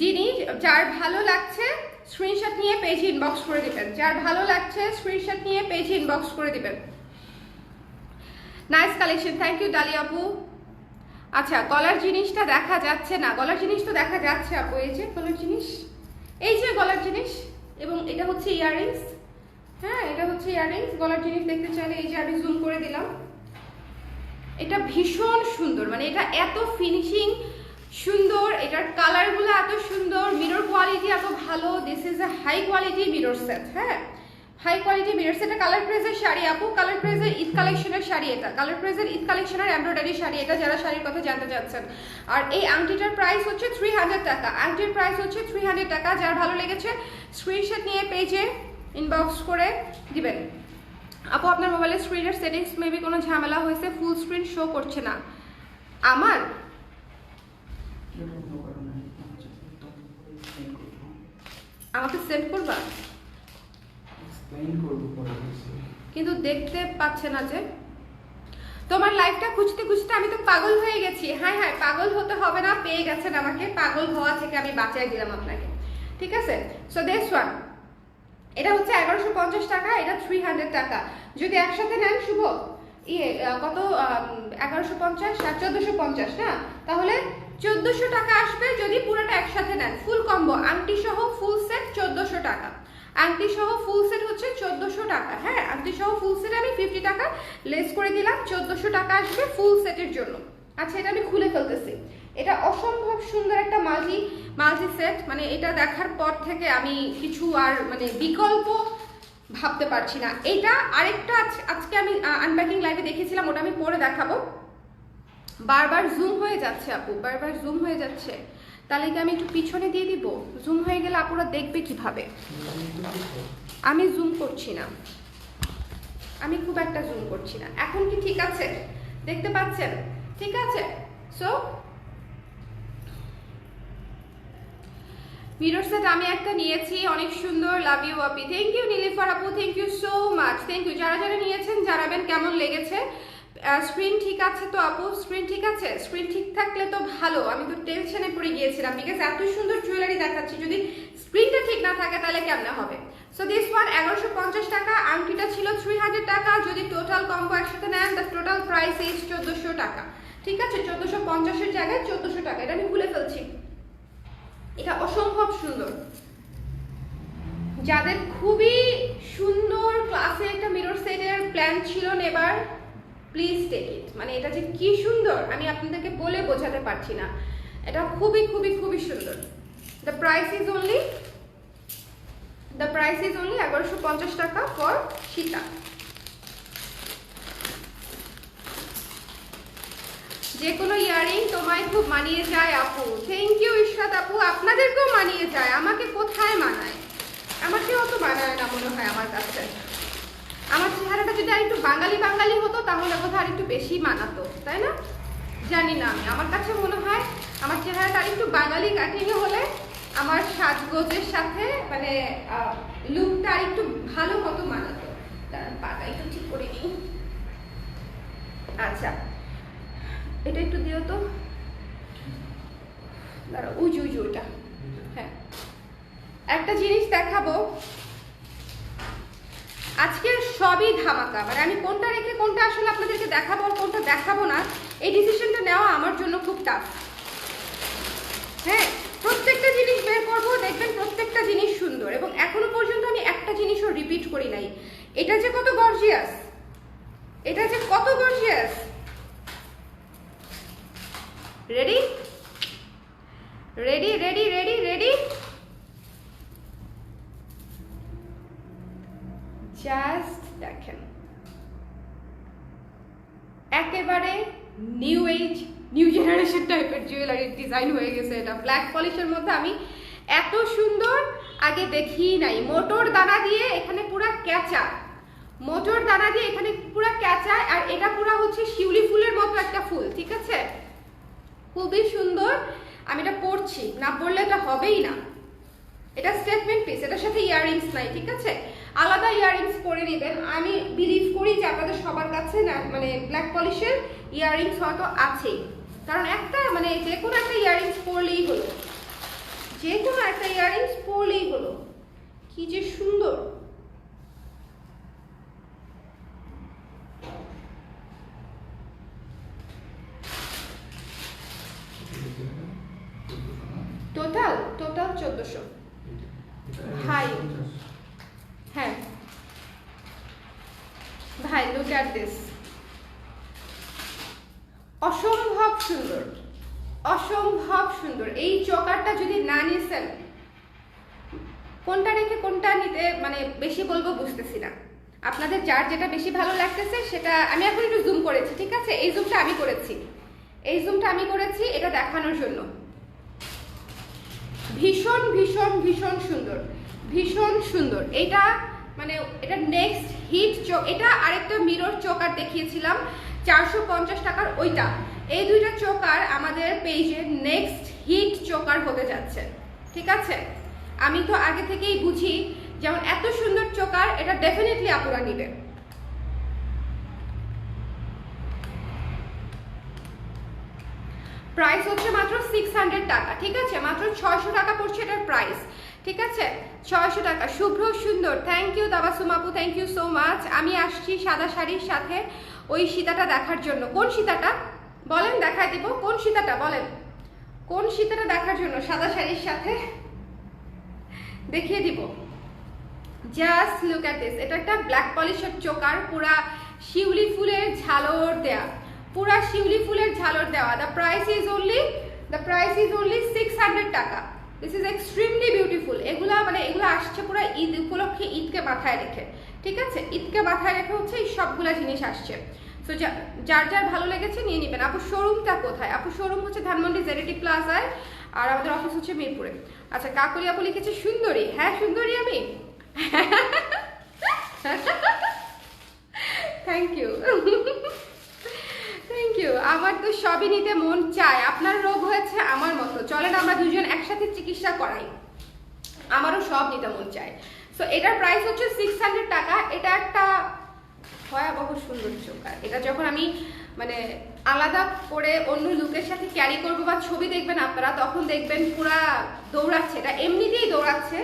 জিনিস, যার ভালো লাগছে স্ক্রিনশট নিয়ে পেজ ইনবক্স করে দিবেন। Nice collection, thank you Dalia আপু। আচ্ছা, গলার জিনিসটা দেখা যাচ্ছে না, গলার জিনিস তো দেখা যাচ্ছে আপু। এই যে গলার জিনিস, এবং এটা হচ্ছে ইয়াররিংস। হ্যাঁ, এটা হচ্ছে ইয়াররিংস। গলার জিনিস দেখতে চাইলে এই যে আমি জুম করে দিলাম। এটা ভীষণ সুন্দর, মানে এটা এত ফিনিশিং সুন্দর, এটার কালারগুলো এত সুন্দর, মিরর কোয়ালিটি এত ভালো। This is a high quality mirror set. হ্যাঁ, high quality mirror set. Colour প্রেজের শাড়ি আপু, কালার প্রেজের ঈদ কালেকশনের শাড়ি, এটা কালার প্রেজের ঈদ কালেকশনের এমব্রয়ডারি শাড়ি, এটা যারা শাড়ির কথা জানতে চাচ্ছেন। আর এই আংটিটার প্রাইস হচ্ছে 300 টাকা। আংটির প্রাইস হচ্ছে 300 টাকা। যার ভালো লেগেছে স্ক্রিনশট নিয়ে পেজে ইনবক্স করে দিবেন। আপু, আপনার মোবাইলের স্ক্রিনের সেটিংস মেবি কোনো ঝামেলা হয়েছে, ফুল স্ক্রিন শো করছে না। আমাকে সেন্ড করবা, কিন্তু দেখতে পাচ্ছে না যে তোমার লাইভটা খুঁজতে আমি তো পাগল হয়ে গেছি। হ্যাঁ, পাগল হতে হবে না, পেয়ে গেছেন আমাকে। পাগল হওয়া থেকে আমি বাঁচাই দিলাম আপনাকে, ঠিক আছে? সো দিস ওয়ান, এটা হচ্ছে 1150 টাকা, এটা 300 টাকা। যদি একসাথে নেন শুভ, কত 1150 আর 1450 না, তাহলে 1400 টাকা আসবে যদি পুরোটা একসাথে নেন, ফুল কম্বো আংটি সহ ফুল সেট 1400 টাকা। আংটি সহ ফুল সেট হচ্ছে 1400 টাকা। হ্যাঁ, আংটি সহ ফুল সেট আমি 50 টাকা লেস করে দিলাম, 1400 টাকা আসবে ফুল সেটের জন্য। আচ্ছা, এটা আমি খুলে ফেলতেছি। এটা অসম্ভব সুন্দর একটা মাল্টি সেট, মানে এটা দেখার পর থেকে আমি কিছু আর মানে বিকল্প ভাবতে পারছি না। এটা আরেকটা আজকে আমি আনপ্যাকিং লাইভে দেখেছিলাম, ওটা আমি পরে দেখাবো। বারবার জুম হয়ে যাচ্ছে আপু, বারবার জুম হয়ে যাচ্ছে। তাহলে কি আমি একটু পিছনে দিয়ে দিব? জুম হয়ে গেলে আপুরা দেখবে কিভাবে? আমি জুম করছি না, আমি খুব একটা জুম করছি না। এখন কি ঠিক আছে? দেখতে পাচ্ছেন? ঠিক আছে। সো মিরর সেট আমি একটা নিয়েছি, অনেক সুন্দর। লাভ ইউ আপি, থ্যাংক ইউ নীলিফার আপু, thank you so much, thank you. যারা যারা নিয়েছেন জানাবেন কেমন লেগেছে। স্ক্রিন ঠিক আছে তো আপু? স্ক্রিন ঠিক আছে? স্ক্রিন ঠিক থাকলে তো ভালো। আমি তো টেনশনে পড়ে গিয়েছিলাম, বিকজ এত সুন্দর জুয়েলারি দেখাচ্ছি, যদি স্ক্রিনটা ঠিক না থাকে তাহলে কেমনে হবে? সো দিস ওয়ান 1150 টাকা, আংটিটা ছিল 3000 টাকা। যদি টোটাল কম্বো একসাথে নেন, দ্য টোটাল প্রাইস ইজ 1400 টাকা। ঠিক আছে, 1450-এর জায়গায় 1400 টাকা। এটা আমি ভুলে ফেলছি, এটা অসম্ভব সুন্দর। যাদের খুবই সুন্দর ক্লাসে একটা মিরর সেটের প্ল্যান ছিল নেবার, প্লিজ টেক ইট। মানে এটা যে কি সুন্দর আমি আপনাদেরকে বলে বোঝাতে পারছি না। এটা খুবই খুবই খুবই সুন্দর। দ্য প্রাইস ইজ অনলি 1150 টাকা ফর সীতা। যে কোনো ইয়ারিং তোমায় খুব মানিয়ে যায় আপু, থ্যাংক ইউ ইশরাত আপু। আপনাদেরকেও মানিয়ে যায়, আমাকে কোথায় মানায়? আমাকে অত মানায় না মনে হয় আমার কাছে। আমার চেহারাটা যদি আর একটু বাঙালি বাঙালি হতো তাহলে বোধহয় আর একটু বেশি মানাতো, তাই না? জানি না, আমি আমার কাছে মনে হয় আমার চেহারাটা আর একটু বাঙালি কাটিংয়ে হলে আমার সাজগোজের সাথে মানে লুকটা আর একটু ভালো মতো মানাতো। তার পাটা একটু ঠিক করে নিই। আচ্ছা, এটা একটু দিও তো, দাঁড়াও, উজু ওটা। হ্যাঁ, একটা জিনিস দেখাবো আজকে, সবই ধামাকা। মানে আমি কোনটা রেখে কোনটা আসলে আপনাদেরকে দেখাবো আর কোনটা দেখাবো না, এই ডিসিশনটা নেওয়া আমার জন্য খুব টাফ। হ্যাঁ, প্রত্যেকটা জিনিস বের করবো, দেখবেন প্রত্যেকটা জিনিস সুন্দর। এবং এখনো পর্যন্ত আমি একটা জিনিসও রিপিট করি নাই। এটা যে কত গর্জিয়াস, এটা যে কত gorgeous. Ready ready ready ready ready, just দেখেন, একেবারে নিউ এজ নিউ জেনারেশন টাইপের জুয়েলারির ডিজাইন হয়ে গেছে। এটা ব্ল্যাক পলিশের মধ্যে আমি এত সুন্দর আগে দেখিই নাই। মোটর দানা দিয়ে এখানে পুরা ক্যাচা, মোটর দানা দিয়ে এখানে পুরা ক্যাচা, আর এটা পুরা হচ্ছে শিউলি ফুলের মতো একটা ফুল। ঠিক আছে, খুবই সুন্দর। আমি এটা পরছি, না পরলে এটা হবেই না। এটা স্টেটমেন্ট পিস, এটার সাথে ইয়াররিংস নাই। ঠিক আছে, আলাদা ইয়াররিংস পরে নেবেন। আমি বিলিভ করি যে আপনাদের সবার কাছে না মানে ব্ল্যাক পলিশের ইয়াররিংস হয়তো আছেই, কারণ একটা মানে যে কোনো একটা ইয়াররিংস পরলেই হলো, যে কোনো একটা ইয়াররিংস পরলেই হলো। কি যে সুন্দর। টোটাল 1400 ভাই। হ্যাঁ ভাই, লুক এট দিস, অসম্ভব সুন্দর, অসম্ভব সুন্দর। এই চকারটা যদি না নিছেন, কোনটা রেখে কোনটা নিতে মানে বেশি বলবো বুঝতেছি না। আপনাদের যার যেটা বেশি ভালো লাগতেছে সেটা। আমি এখন একটু জুম করেছি, ঠিক আছে, এই জুমটা আমি করেছি, এই জুমটা আমি করেছি এটা দেখানোর জন্য। ভীষণ ভীষণ ভীষণ সুন্দর, ভীষণ সুন্দর। এটা মানে এটা নেক্সট হিট চোক। এটা আরেকটা মিরর চোকার দেখিয়েছিলাম 450 টাকার, ওইটা। এই দুইটা চোকার আমাদের পেজে নেক্সট হিট চোকার হতে যাচ্ছে। ঠিক আছে, আমি তো আগে থেকেই বুঝি, যেমন এত সুন্দর চোকার, এটা ডেফিনেটলি আপুরা নিবে। প্রাইস হচ্ছে মাত্র 600 টাকা। ঠিক আছে, মাত্র 600 টাকা পড়ছে এটার প্রাইস। ঠিক আছে, 600 টাকা। শুভ্র সুন্দর, থ্যাংক ইউ তাবাসসুম আপু, থ্যাংক ইউ সো মাচ। আমি আসছি সাদা শাড়ির সাথে ওই সীতাটা দেখার জন্য। কোন সীতাটা বলেন, দেখাই দিব। কোন সীতাটা বলেন, কোন সীতাটা দেখার জন্য সাদা শাড়ির সাথে দেখিয়ে দিব। Just look at this. এটা একটা ব্ল্যাক পলিশের চোকার, পুরা শিউলি ফুলের ঝালর দেয়া, পুরা শিউলি ফুলের ঝালর দেওয়া। দ্য প্রাইস ইজ অনলি 600 টাকা। This is extremely beautiful. এগুলা মানে এগুলো আসছে পুরো ঈদ উপলক্ষে, ঈদকে মাথায় রেখে, ঠিক আছে, ঈদকে মাথায় রেখে হচ্ছে এই সবগুলা জিনিস আসছে। সো যার যার ভালো লেগেছে নিয়ে নেবেন। আপু শোরুমটা কোথায়? আপু শোরুম হচ্ছে ধানমন্ডি জেডিটি প্লাজায়, আর আমাদের অফিস হচ্ছে মিরপুরে। আচ্ছা, কাকলি আপু লিখেছে সুন্দরী। হ্যাঁ সুন্দরী আমি। Thank you, thank you. আমার তো সবই নিতে মন চায়। আপনার রোগ হয়েছে আমার মতো, চলেন আমরা দুজন একসাথে চিকিৎসা করাই। আমারও সব নিতে মন চায়। সো এটার প্রাইস হচ্ছে 600 টাকা। এটা একটা ভয়াবহ সুন্দর চোকার। এটা যখন আমি মানে আলাদা করে অন্য লুকের সাথে ক্যারি করবো বা ছবি দেখবেন আপনারা, তখন দেখবেন পুরা দৌড়াচ্ছে। এটা এমনি দিয়েই দৌড়াচ্ছে,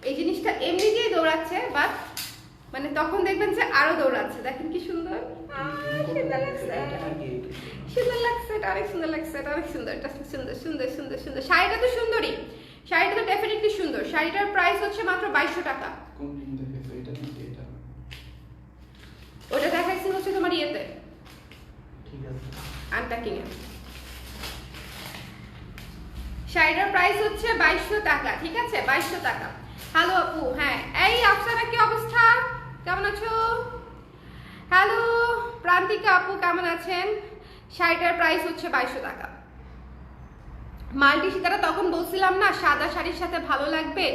এই জিনিসটা এমনি দিয়েই দৌড়াচ্ছে, বাট মানে তখন দেখবেন যে আরো দৌড়াচ্ছে। দেখেন কি সুন্দর, সুন্দর লাগছে, সুন্দর লাগছে, এটা অনেক সুন্দর লাগছে, এটা অনেক সুন্দর, এটা সুন্দর সুন্দর সুন্দর সুন্দর। শাড়িটা তো সুন্দরী, শাড়িটা তো ডেফিনেটলি সুন্দর। শাড়িটার প্রাইস হচ্ছে মাত্র 2200 টাকা। ওটা দেখাইছি হচ্ছে তোমার ইয়েতে, ঠিক আছে, আনপ্যাকিংয়ে। শাড়িটার প্রাইস হচ্ছে 2200 টাকা, ঠিক আছে, 2200 টাকা। হ্যালো আপু, হ্যাঁ এই আফসানা কি অবস্থা, কেমন আছো? হ্যালো প্রান্তিকা আপু, কেমন আছেন? শাড়িটার প্রাইস হচ্ছে 2200 টাকা। মাল্টি সীতাটা তখন বলছিলাম না সাদা শাড়ির সাথে ভালো লাগবে,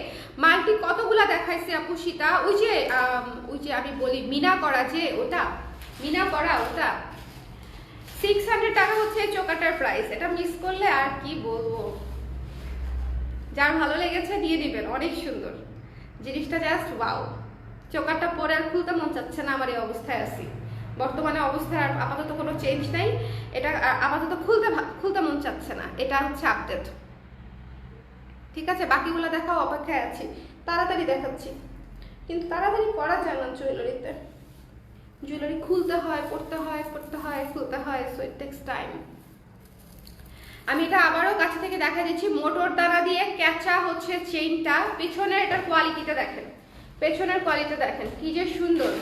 মাল্টি কতগুলা দেখাইছে আপু সীতা। ওই যে আমি বলি মিনা করা, যে ওটা মিনা করা, ওটা 600 টাকা হচ্ছে চোকাটার প্রাইস। এটা মিস করলে আর কি বলবো, যার ভালো লেগেছে দিয়ে দিবেন, অনেক সুন্দর জিনিসটা, জাস্ট ওয়াও। চোকারটা পরে আর খুলতে মন চাচ্ছে না, আমার এই অবস্থায় আছি বর্তমানে। অবস্থায় আর আপাতত কোনো চেঞ্জ নাই, এটা আপাতত খুলতে মন চাচ্ছে না, এটা হচ্ছে আপডেট, ঠিক আছে। বাকিগুলো দেখাও, অপেক্ষায় আছি, তাড়াতাড়ি দেখাচ্ছি, কিন্তু তাড়াতাড়ি করা যায় না জুয়েলারিতে। জুয়েলারি খুলতে হয়, পড়তে হয়, পড়তে হয়, খুলতে হয়, সো ইট টেকস টাইম। আমি এটা আবারও কাছে থেকে দেখা দিচ্ছি, মোটর দানা দিয়ে ক্যাচা হচ্ছে চেইনটা। পিছনের এটার কোয়ালিটিটা দেখেন, পেছনের কোয়ালিটি দেখেন কি যে সুন্দর,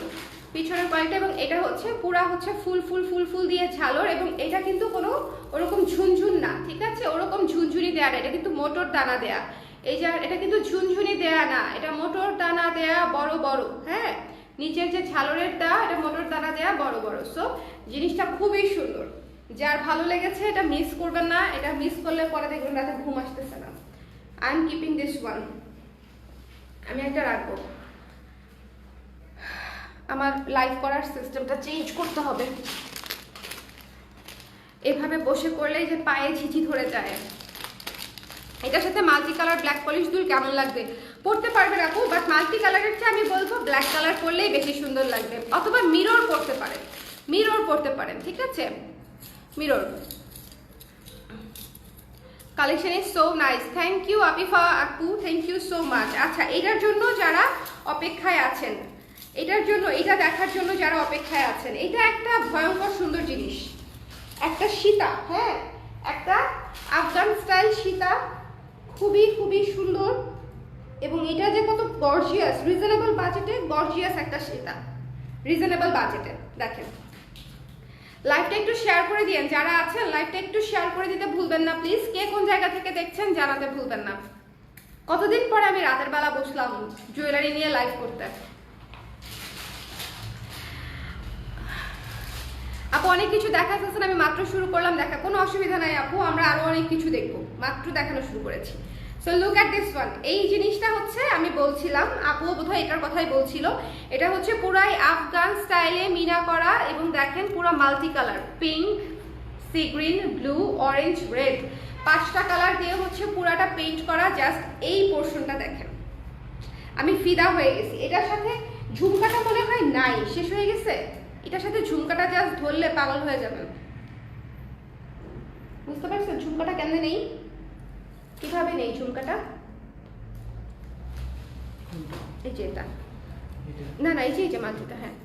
পিছনের কোয়ালিটি। এবং এটা হচ্ছে পুরা হচ্ছে ফুল ফুল ফুল ফুল দিয়ে ঝালর, এবং এটা কিন্তু কোনো ওরকম ঝুনঝুন না, ঠিক আছে, ওরকম ঝুনঝুনি দেয়া না, এটা কিন্তু মোটর দানা দেয়া। এই যে এটা কিন্তু ঝুনঝুনি দেয়া না, এটা মোটর দানা দেয়া বড় বড়, হ্যাঁ, নিচের যে ঝালরের দা, এটা মোটর দানা দেয়া বড় বড়। সো জিনিসটা খুবই সুন্দর, যার ভালো লেগেছে এটা মিস করবেন না। এটা মিস করলে পরে দেখবেন রাতে ঘুম আসতেছে না। I am keeping this one, আমি একটা রাখবো। আমার লাইভ করার সিস্টেমটা চেঞ্জ করতে হবে। এভাবে বসে করলেই যে পায়ে ঝিঝি ধরে যায়। এটার সাথে মাল্টি কালার ব্ল্যাক পলিশ দুল কেমন লাগবে? পরতে পারবেন আপু, বাট মাল্টি কালারের চেয়ে আমি বলবো ব্ল্যাক কালার পরলেই বেশি সুন্দর লাগবে, অথবা মিরর পরতে পারেন, মিরর পরতে পারেন, ঠিক আছে, mirror. Collection is so nice, thank you আপিফা আপু, থ্যাংক ইউ সো মাচ। আচ্ছা, এটার জন্য যারা অপেক্ষায় আছেন, এটার জন্য, এটা দেখার জন্য যারা অপেক্ষায় আছেন, এটা একটা ভয়ঙ্কর সুন্দর জিনিস, একটা সীতা, হ্যাঁ, একটা আফগান স্টাইল সীতা, খুবই খুবই সুন্দর। এবং এটা যে কত গর্জিয়াস, রিজনেবল বাজেটে গর্জিয়াস একটা সীতা, রিজনেবল বাজেটে। দেখেন, লাইভটা একটু শেয়ার করে দিয়েন যারা আছেন, লাইভটা একটু শেয়ার করে দিতে ভুলবেন না প্লিজ। কে কোন জায়গা থেকে দেখছেন জানাতে ভুলবেন না। কতদিন পরে আমি রাতের বেলা বসলাম জুয়েলারি নিয়ে লাইভ করতে। আপু অনেক কিছু দেখাচ্ছেন, আমি মাত্র শুরু করলাম দেখা, কোনো অসুবিধা নাই আপু, আমরা আরো অনেক কিছু দেখবো, মাত্র দেখানো শুরু করেছি। So look at this one. এই জিনিসটা হচ্ছে আমি বলছিলাম, আপুও বোধহয় এটার কথাই বলছিল, এটা হচ্ছে পুরাই আফগান স্টাইলে মিনা করা, এবং দেখেন পুরো multi colour, pink, sea green, blue, orange, red, 5টা কালার দিয়ে হচ্ছে পুরাটা পেইন্ট করা। জাস্ট এই পোর্শনটা দেখেন, আমি ফিদা হয়ে গেছি। এটার সাথে ঝুমকাটা মনে হয় নাই, শেষ হয়ে গেছে। এটার সাথে ঝুমকাটা জাস্ট ধরলে পাগল হয়ে যাবেন, বুঝতে পারছেন ঝুমকাটা কেন নেই, কিভাবে নেই ঝুমকাটা। এই যে এটা, না না, এই যে মাল্টিটা, হ্যাঁ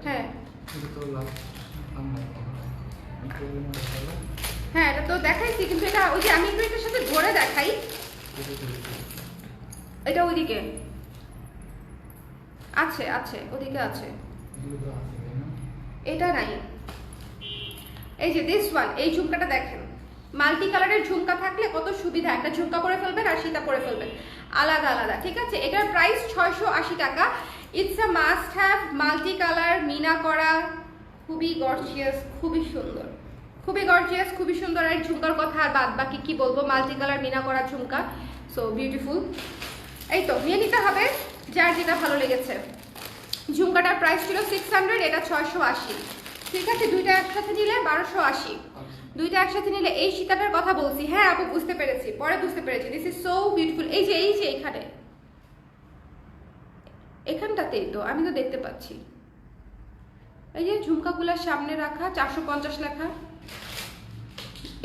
হ্যাঁ হ্যাঁ, এটা তো দেখাইছি, কিন্তু এটা ওই যে আমি একটু এটার সাথে ধরে দেখাই, এটা ওইদিকে আছে, আছে ওদিকে আছে, এটা নাই। এই যে দিস ওয়ান, এই ঝুমকাটা দেখেন, মাল্টি কালারের ঝুমকা থাকলে কত সুবিধা, একটা ঝুমকা পরে ফেলবেন আর সীতা পরে ফেলবেন আলাদা আলাদা, ঠিক আছে। এটার প্রাইস 680 টাকা। It's a must have, multi colour, মিনা করা, খুবই গর্জিয়াস, খুবই সুন্দর, খুবই গর্জিয়াস, খুবই সুন্দর। আর ঝুমকার কথা আর বাদ বাকি কি বলবো, মাল্টি কালার মিনা করা ঝুমকা, সো বিউটিফুল। এই তো নিয়ে নিতে হবে যার যেটা ভালো লেগেছে। ঝুমকাটার প্রাইস ছিল 600, এটা 680, ঠিক আছে। দুইটা একসাথে নিলে 1280, দুইটা একসাথে নিলে। এই সীতাটার কথা বলছি, হ্যাঁ আপু বুঝতে পেরেছি, পরে বুঝতে পেরেছি। This is so beautiful. এই যে এখানে এখানটাতেই তো আমি তো দেখতে পাচ্ছি, এই যে ঝুমকাগুলার সামনে রাখা 450 লেখা,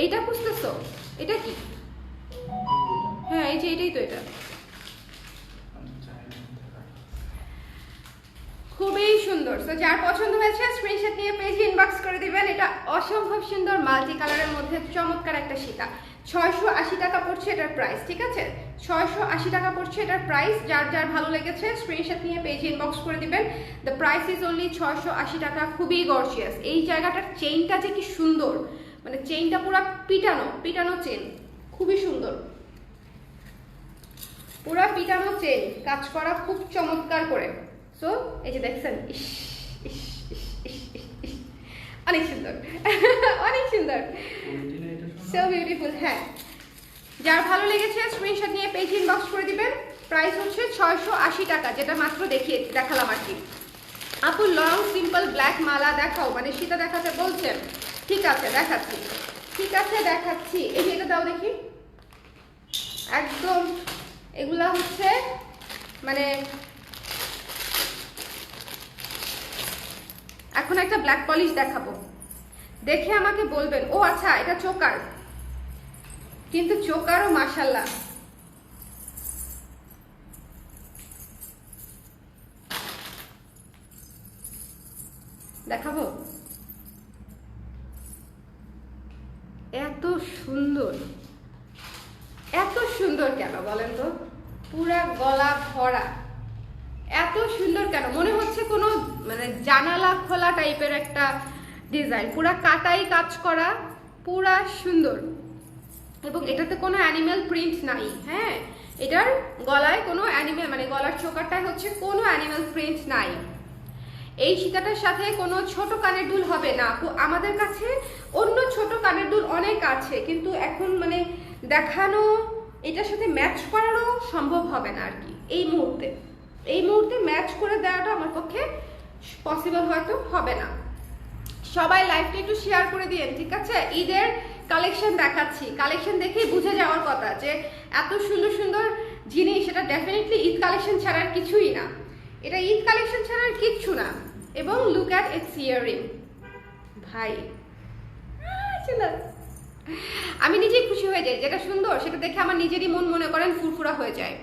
এটা বুঝতেছো? এটা কি? হ্যাঁ এই যে এটাই তো, এটা খুবই সুন্দর। তো যার পছন্দ হয়েছে স্ক্রিনশট নিয়ে পেজে ইনবক্স করে দিবেন। এটা অসম্ভব সুন্দর মাল্টি কালারের মধ্যে চমৎকার একটা সীতা। 680 টাকা পড়ছে এটার প্রাইস, ঠিক আছে। 680 টাকা পড়ছে এটার প্রাইস। যার যার ভালো লেগেছে স্ক্রিনশট নিয়ে পেজে ইনবক্স করে দিবেন। দ্য প্রাইস ইজ অনলি 680 টাকা। খুবই গর্জিয়াস। এই জায়গাটার চেইনটা যে কি সুন্দর, মানে চেইনটা পুরো পিটানো চেইন, খুবই সুন্দর, পুরা পিটানো চেইন, কাজ করা খুব চমৎকার করে। সো এই যে দেখছেন, অনেক সুন্দর অনেক সুন্দর, সো বিউটিফুল। হ্যাঁ যার ভালো লেগেছে স্ক্রিনশট নিয়ে পেজ ইনবক্স করে দিবেন। প্রাইস হচ্ছে 680 টাকা, যেটা মাত্র দেখালাম আর কি। আপু লং সিম্পল ব্ল্যাক মালা দেখাও, মানে সীতা দেখাতে বলছেন? ঠিক আছে দেখাচ্ছি, ঠিক আছে দেখাচ্ছি। এই যে এটা দাও দেখি, একদম এগুলা হচ্ছে মানে এখন একটা ব্ল্যাক পলিশ দেখাবো, দেখে আমাকে বলবেন। ও আচ্ছা এটা চোকার, কিন্তু চোকারও মাশাআল্লাহ। দেখাবো, এত সুন্দর, এত সুন্দর কেন বলেন তো? পুরা গলা ভরা, এত সুন্দর কেন? মনে হচ্ছে কোনো মানে জানালা খোলা টাইপের একটা ডিজাইন, পুরা কাটাই কাজ করা, পুরা সুন্দর। এবং এটাতে কোনো অ্যানিমেল প্রিন্ট নাই। হ্যাঁ এটার গলায় কোনো অ্যানিমেল মানে গলার চোকারটায় হচ্ছে কোনো অ্যানিমেল প্রিন্ট নাই। এই সীতাটার সাথে কোনো ছোট কানের দুল হবে না আপু। আমাদের কাছে অন্য ছোট কানের দুল অনেক আছে, কিন্তু এখন মানে দেখানো এটার সাথে ম্যাচ করারও সম্ভব হবে না আর কি। এই মুহূর্তে ম্যাচ করে দেওয়াটা আমার পক্ষে পসিবল হয়তো হবে না। সবাই লাইভটা একটু শেয়ার করে দিয়েন, ঠিক আছে। ঈদের কালেকশন দেখাচ্ছি, কালেকশন দেখেই বুঝে যাওয়ার কথা যে এত সুন্দর সুন্দর জিনিস, এটা ডেফিনেটলি ঈদ কালেকশন ছাড়ার কিছুই না, এটা ঈদ কালেকশন ছাড়ার কিচ্ছু না। এবং লুক অ্যাট ইটস ইয়ারিং, ভাই সুন্দর। আমি নিজেই খুশি হয়ে যাই, যেটা সুন্দর সেটা দেখে আমার নিজেরই মন মনে করেন ফুরফুরা হয়ে যায়।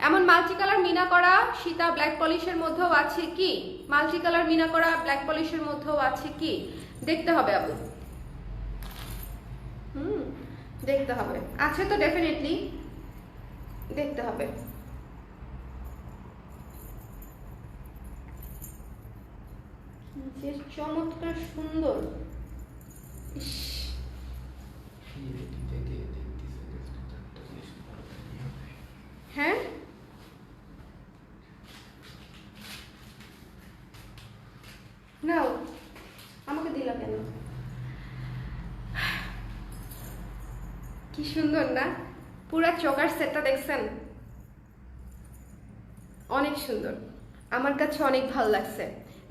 এমন মাল্টি কালার মিনা করা সীতা ব্ল্যাক পলিশের মধ্যেও আছে কি? মাল্টি কালার মিনা করা ব্ল্যাক পলিশের মধ্যেও আছে কি? দেখতে হবে আপু, দেখতে হবে। আছে তো ডেফিনেটলি দেখতে হবে। যে চমৎকার সুন্দর, হ্যাঁ নাও আমাকে দিলা কেন? কি সুন্দর না? পুরা চোকার সেটটা দেখছেন? অনেক সুন্দর, আমার কাছে অনেক ভালো লাগছে।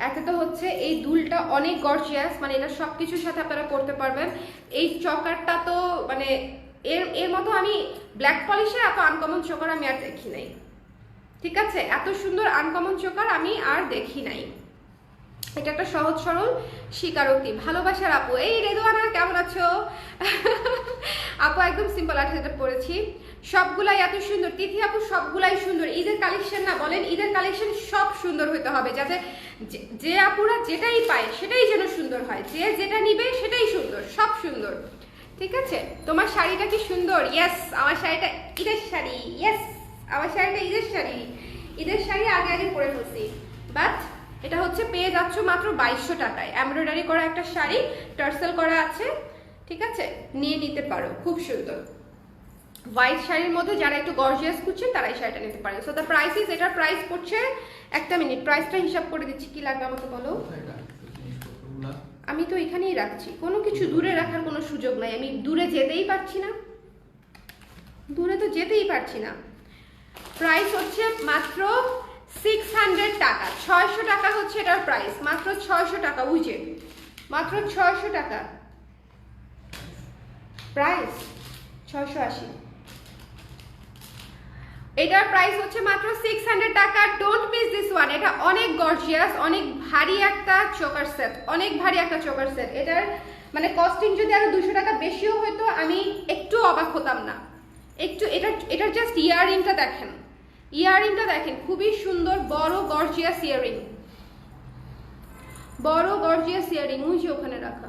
একে তো হচ্ছে এই দুলটা অনেক গর্জিয়াস, মানে এটা সবকিছুর সাথে আপনারা করতে পারবেন। এই চকারটা তো মানে এর মতো আমি ব্ল্যাক পলিশে এত আনকমন চোকার আমি আর দেখি নাই, ঠিক আছে। এত সুন্দর আনকমন চোকার আমি আর দেখি নাই। এটা একটা সহজ সরল স্বীকারোক্তি। ভালোবাসার আপু, এই রেদওয়ানা কেমন আছো? আপু একদম সিম্পল 8000 পড়েছি, সবগুলাই এত সুন্দর। তিথি আপু সবগুলাই সুন্দর। ঈদের কালেকশন না বলেন, ঈদের কালেকশন সব সুন্দর হইতে হবে, যাতে যে আপুরা যেটাই পায় সেটাই যেন সুন্দর হয়, যে যেটা নিবে সেটাই সুন্দর, সব সুন্দর, ঠিক আছে। তোমার শাড়িটা কি সুন্দর? ইয়েস আমার শাড়িটা ঈদের শাড়ি, ইয়েস আমার শাড়িটা ঈদের শাড়ি। ঈদের শাড়ি আগে আগে পরে ফেলছি, বাট এটা হচ্ছে পেয়ে যাচ্ছ মাত্র 2200 টাকায়। এমব্রয়ডারি করা একটা শাড়ি, টার্সেল করা আছে, ঠিক আছে, নিয়ে নিতে পারো, খুব সুন্দর। হোয়াইট শাড়ির মধ্যে যারা একটু গর্জিয়াস খুঁজছেন তারা এই শাড়িটা নিতে পারেন। সো দ্য প্রাইস ইজ, এটার প্রাইস পড়ছে, একটা মিনিট প্রাইসটা হিসাব করে দিচ্ছি, কি লাগবে আমাকে বলো। আমি তো এখানেই রাখছি, কোনো কিছু দূরে রাখার কোনো সুযোগ নাই, আমি দূরে যেতেই পারছি না, দূরে তো যেতেই পারছি না। প্রাইস হচ্ছে মাত্র 600 টাকা, 600 টাকা হচ্ছে এটার প্রাইস, মাত্র 600 টাকা, বুঝে মাত্র 600 টাকা প্রাইস, 680। এটার প্রাইস হচ্ছে মাত্র 600 টাকা। ডোন্ট মিস দিস ওয়ান, এটা অনেক গর্জিয়াস, অনেক ভারী একটা চোকার সেট, অনেক ভারী একটা চোকার সেট। এটার মানে কস্টিং যদি আরো 200 টাকা বেশিও হতো আমি একটু অবাক হতাম না। একটু এটার জাস্ট ইয়াররিংটা দেখেন, ইয়াররিংটা দেখেন, খুবই সুন্দর, বড় গর্জিয়াস ইয়াররিং, বড় গর্জিয়াস ইয়াররিং, ওই যে ওখানে রাখা।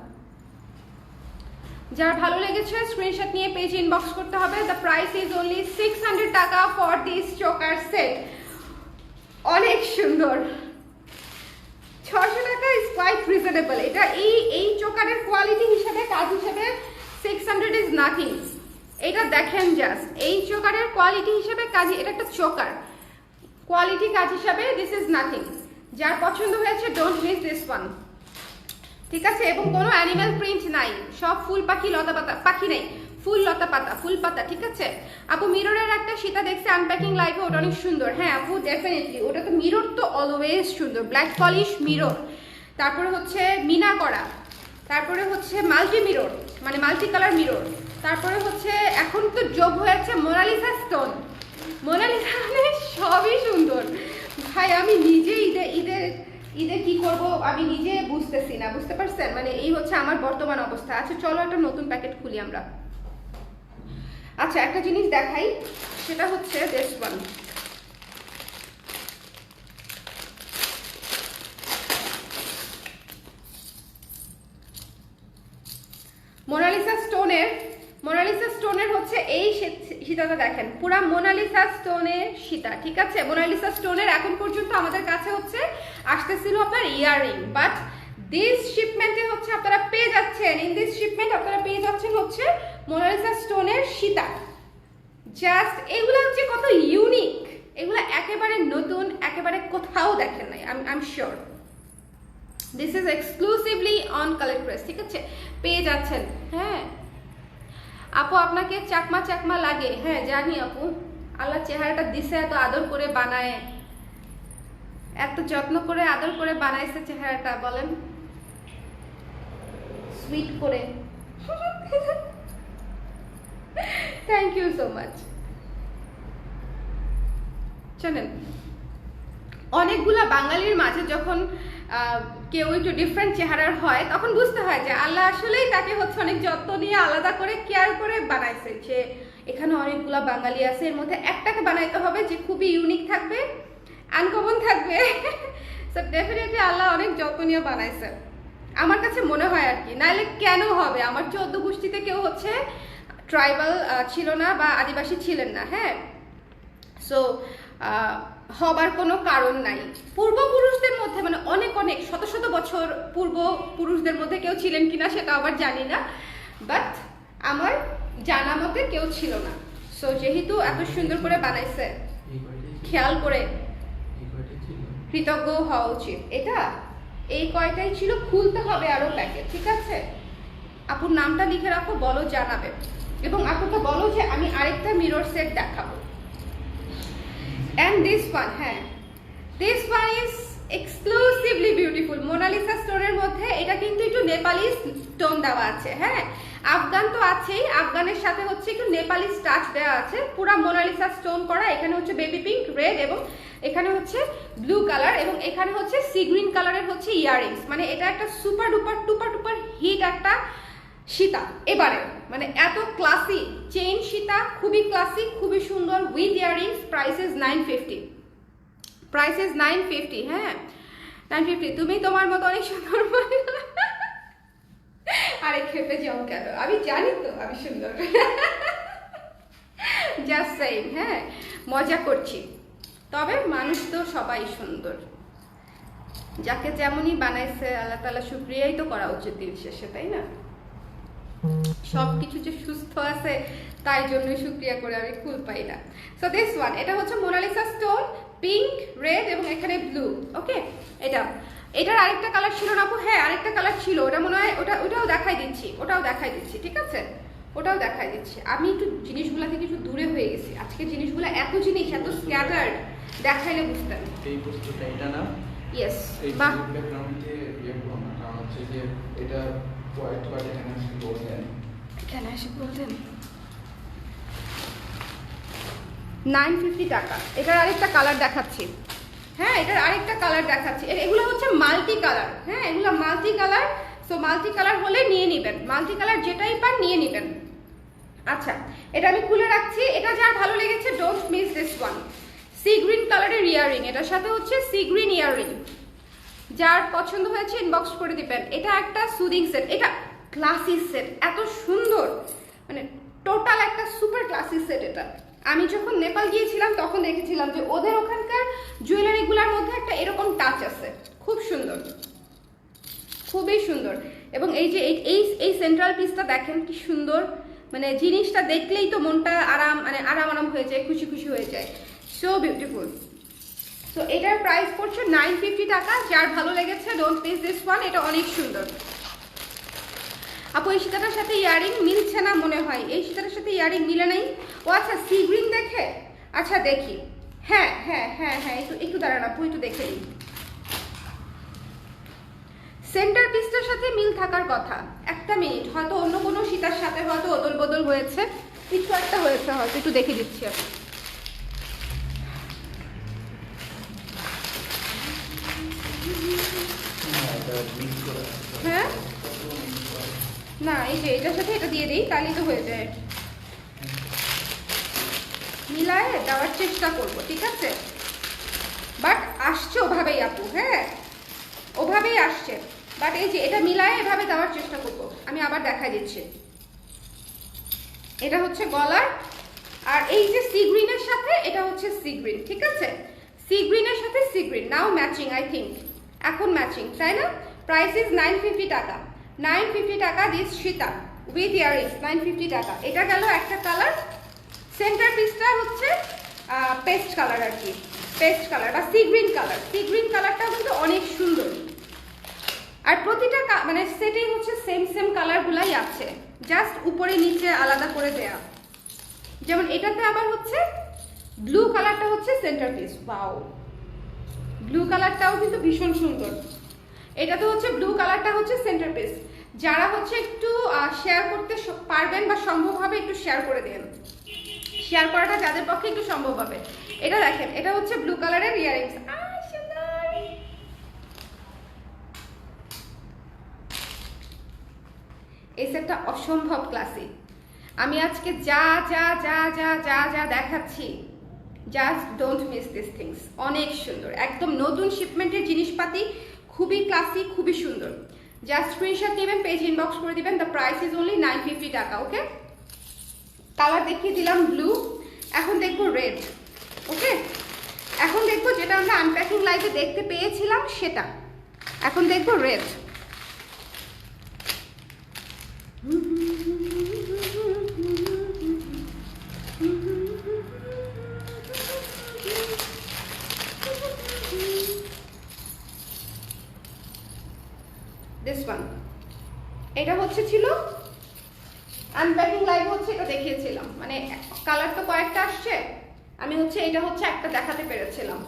যার ভালো লেগেছে স্ক্রিনশট নিয়ে পেজ ইনবক্স করতে হবে। দ্য প্রাইস ইজ অনলি 600 টাকা ফর দিস চোকার সেট। অনেক সুন্দর, 600 টাকা ইজ কোয়াইট রিজনেবল। এটা এই চোকারের কোয়ালিটি হিসেবে, কাজ হিসেবে 600 ইজ নাথিং। এটা দেখেন জাস্ট, এই চোকারের কোয়ালিটি হিসেবে কাজ, এটা একটা চোকার কোয়ালিটি কাজ হিসাবে দিস ইজ নাথিং। যার পছন্দ হয়েছে ডোন্ট মিস দিস ওয়ান, ঠিক আছে। এবং কোনো অ্যানিমাল প্রিন্ট নাই, সব ফুল পাখি, লতা পাতা, পাখি নেই, ফুল লতা পাতা, ফুল পাতা, ঠিক আছে। আপু মিররের একটা সীতা দেখছে আনপ্যাকিং লাইভে, ওটা অনেক সুন্দর। হ্যাঁ আপু ডেফিনেটলি, ওটা তো মিরর তো অলওয়েজ সুন্দর, ব্ল্যাক পলিশ মিরর, তারপরে হচ্ছে মিনা করা, তারপরে হচ্ছে মাল্টি মিরর মানে মাল্টি কালার মিরর, তারপরে হচ্ছে এখন তো যোগ হয়েছে মোনালিসা স্টোন। মোনালিসা মানে সবই সুন্দর ভাই। আমি নিজে ঈদে কি করব আমি নিজে বুঝতেছি না, বুঝতে পারছেন, মানে এই হচ্ছে আমার বর্তমান অবস্থা। আচ্ছা চলো একটা নতুন প্যাকেট খুলি আমরা। আচ্ছা একটা জিনিস দেখাই, সেটা হচ্ছে দিস ওয়ান। মোনালিসা স্টোনের হচ্ছে এই সীতাটা দেখেন, পুরা মোনালিসা স্টোনের সীতা, ঠিক আছে। মোনালিসা স্টোনের এখন পর্যন্ত আমাদের কাছে হচ্ছে আসতেছিল আপনার ইয়াররিং, বাট দিস শিপমেন্টে হচ্ছে আপনারা পেয়ে যাচ্ছেন, ইন দিস শিপমেন্ট আপনারা পেয়ে যাচ্ছেন হচ্ছে মোনালিসা স্টোনের সীতা। জাস্ট এগুলো হচ্ছে কত ইউনিক, এগুলো একেবারে নতুন, একেবারে কোথাও দেখেন নাই, I am sure. This is exclusively on collect press, ঠিক আছে, পেয়ে যাচ্ছেন। হ্যাঁ আপু আপনাকে চাকমা চাকমা লাগে, হ্যাঁ জানি আপু, আল্লাহ চেহারাটা দিছে, এত আদর করে বানায়, এত যত্ন করে আদর করে বানাইছে চেহারাটা, বলেন সুইট করে। Thank you so much. শোনেন, অনেকগুলা বাঙালির মাঝে যখন কেউ একটু ডিফারেন্ট চেহারার হয় তখন বুঝতে হয় যে আল্লাহ আসলেই তাকে হচ্ছে অনেক যত্ন নিয়ে আলাদা করে কেয়ার করে বানাইছে, যে এখানে অনেকগুলা বাঙালি আছে, এর মধ্যে একটাকে বানাইতে হবে যে খুবই ইউনিক থাকবে, আনকমন থাকবে। সো ডেফিনেটলি আল্লাহ অনেক যত্ন নিয়ে বানাইছে আমার কাছে মনে হয় আর কি, নাহলে কেন হবে? আমার 14 গোষ্ঠীতে কেউ হচ্ছে ট্রাইবাল ছিল না বা আদিবাসী ছিলেন না, হ্যাঁ। সো হবার কোনো কারণ নাই। পূর্বপুরুষদের মধ্যে মানে অনেক অনেক শত শত বছর পূর্বপুরুষদের মধ্যে কেউ ছিলেন কিনা সেটা আবার জানি না, বাট আমার জানা মতে কেউ ছিল না। সো যেহেতু এত সুন্দর করে বানাইছে, খেয়াল করে কৃতজ্ঞ হওয়া উচিত। এটা এই কয়টাই ছিল, খুলতে হবে আরো প্যাকেট, ঠিক আছে। আপুর নামটা লিখে রাখো, বলো জানাবে, এবং আপুকে বলো যে আমি আরেকটা মিরর সেট দেখাবো। And this one, হ্যাঁ, this one is exclusively beautiful. Mona Lisa স্টোনের মধ্যে এটা কিন্তু একটু নেপালি স্টোন দেওয়া আছে, হ্যাঁ। আফগান তো আছেই, আফগানের সাথে হচ্ছে একটু নেপালি টাচ দেওয়া আছে, পুরো মোনালিসা স্টোন করা। এখানে হচ্ছে বেবি পিঙ্ক, রেড, এবং এখানে হচ্ছে ব্লু কালার, এবং এখানে হচ্ছে সি গ্রিন কালারের হচ্ছে ইয়াররিংস। মানে এটা একটা সুপার ডুপার টুপার টুপার হিট একটা সীতা এবারে, মানে এত ক্লাসি চেইন সীতা, খুবই ক্লাসি, খুবই সুন্দর, with earrings. Price is 950, price is 950, হ্যাঁ 950। তুমি তোমার মতো অনেক সুন্দর। আরে খেপে যাও কেন, আমি জানি তো আমি সুন্দর, জাস্ট সেইম, হ্যাঁ মজা করছি। তবে মানুষ তো সবাই সুন্দর, যাকে যেমনই বানাইছে আল্লাহ তাআলা শুকরিয়াই তো করা উচিত দিন শেষে, তাই না? সব কিছু যে সুস্থ আছে তাই জন্যই শুক্রিয়া করে আমি কুল পাই না। সো দিস ওয়ান, এটা হচ্ছে মোনালিসা স্টোন, পিঙ্ক, রেড এবং এখানে ব্লু। ওকে, এটার আরেকটা কালার ছিল না আপু? হ্যাঁ আরেকটা কালার ছিল, ওটা মনে হয় ওটাও দেখাই দিচ্ছি, ঠিক আছে, ওটাও দেখাই দিচ্ছি। আমি একটু জিনিসগুলা থেকে একটু দূরে হয়ে গেছি আজকে, জিনিসগুলো এত জিনিস এত স্ক্যাটার্ড, দেখাইলে বুঝতেন। এই বস্তুটা এটা না? ইয়েস, এই বাহ, ব্যাকগ্রাউন্ডে কারণ হচ্ছে যে এটা হোয়াইট কালার এখানে আসলে বলছেন কেন এসে বলতেন 950 টাকা। এটার আরেকটা কালার দেখাচ্ছি, হ্যাঁ এটার আরেকটা কালার দেখাচ্ছি। এগুলো হচ্ছে মাল্টি কালার, হ্যাঁ এগুলো multi colour. So multi colour হলে নিয়ে নেবেন, মাল্টি কালার যেটাই পান নিয়ে নেবেন। আচ্ছা, এটা আমি খুলে রাখছি। এটা যার ভালো লেগেছে don't miss this one, sea green কালারের ইয়াররিং, এটার সাথে হচ্ছে সি গ্রিন ইয়াররিং। যার পছন্দ হয়েছে ইনবক্স করে দিবেন। এটা একটা সুদিং সেট, এটা ক্লাসি সেট, এত সুন্দর, মানে টোটাল একটা সুপার ক্লাসি সেট। এটা আমি যখন নেপাল গিয়েছিলাম তখন দেখেছিলাম যে ওদের ওখানকার জুয়েলারিগুলোর মধ্যে একটা এরকম টাচ আছে, খুব সুন্দর, খুবই সুন্দর। এবং এই যে এই সেন্ট্রাল পিসটা দেখেন কি সুন্দর, মানে জিনিসটা দেখলেই তো মনটা আরাম, মানে আরাম হয়ে যায়, খুশি খুশি হয়ে যায়। So beautiful. সো এটার প্রাইস পড়ছে 950 টাকা। যার ভালো লেগেছে ডোন্ট মিস দিস ওয়ান, এটা অনেক সুন্দর। আপু এই সীতাটার সাথে ইয়ারিং মিলছে না মনে হয়, এই সীতাটার সাথে ইয়ারিং মিলে নাই। ও আচ্ছা, সি গ্রিন দেখে, আচ্ছা দেখি, হ্যাঁ হ্যাঁ হ্যাঁ হ্যাঁ, একটু দাঁড়ান আপু, একটু দেখে নিই। সেন্টার পিসটার সাথে মিল থাকার কথা, একটা মিনিট, হয়তো অন্য কোনো সীতার সাথে হয়তো অদল বদল হয়েছে, কিছু একটা হয়েছে হয়তো, একটু দেখে দিচ্ছি আমি। হ্যাঁ না, এই যে এটার সাথে এটা দিয়ে দিই, তাহলেই তো হয়ে যায়। মিলায়ে দেওয়ার চেষ্টা করব, ঠিক আছে? বাট আসছে ওভাবেই আপু, হ্যাঁ ওভাবেই আসছে, বাট এই যে এটা মিলায়ে এভাবে দেওয়ার চেষ্টা করব। আমি আবার দেখাই দিচ্ছি, এটা হচ্ছে গলার, আর এই যে সি গ্রিনের সাথে এটা হচ্ছে সি গ্রিন, ঠিক আছে? সি গ্রিনের সাথে sea green, now matching, I think এখন ম্যাচিং, তাই না? প্রাইস ইজ 950 টাকা, 950 টাকা দিস সীতা উইথ ইয়ারিংস, 950 টাকা। এটা গেল একটা কালার। সেন্টার পিসটা হচ্ছে পেস্ট কালার আর কি, পেস্ট কালার বা sea green colour. Sea green কালারটাও কিন্তু অনেক সুন্দর, আর প্রতিটা মানে সেটেই হচ্ছে সেম কালারগুলাই আছে, জাস্ট উপরে নিচে আলাদা করে দেয়া। যেমন এটাতে আবার হচ্ছে ব্লু কালারটা হচ্ছে সেন্টার পিস, ওয়াও, ব্লু কালারটাও কিন্তু ভীষণ সুন্দর। এটাতে হচ্ছে ব্লু কালারটা হচ্ছে সেন্টার পিস। যারা হচ্ছে একটু শেয়ার করতে পারবেন বা সম্ভব হবে একটু শেয়ার করে দেন, শেয়ার করাটা যাদের পক্ষে একটু সম্ভব হবে। এটা দেখেন, এটা হচ্ছে ব্লু কালারের ইয়ারিংস, এই সেটটা অসম্ভব ক্লাসি। আমি আজকে যা যা যা যা যা যা দেখাচ্ছি, just don't miss this things, অনেক সুন্দর, একদম নতুন শিপমেন্টের জিনিসপাতি, খুবই ক্লাসি, খুবই সুন্দর। জাস্ট স্ক্রিনশট নেবেন, পেজ ইনবক্স করে দিবেন। দ্য প্রাইস ইজ অনলি 950 টাকা। ওকে, কালার দেখিয়ে দিলাম ব্লু, এখন দেখবো রেড। ওকে, এখন দেখবো যেটা আমরা আনপ্যাকিং লাইভে দেখতে পেয়েছিলাম সেটা, এখন দেখবো রেড। দিস ওয়ান, এটা হচ্ছে ছিল আনপ্যাকিং লাইভ হচ্ছে, এটা দেখিয়েছিলাম, মানে কালার তো কয়েকটা আসছে, আমি হচ্ছে এটা হচ্ছে একটা দেখাতে পেরেছিলাম,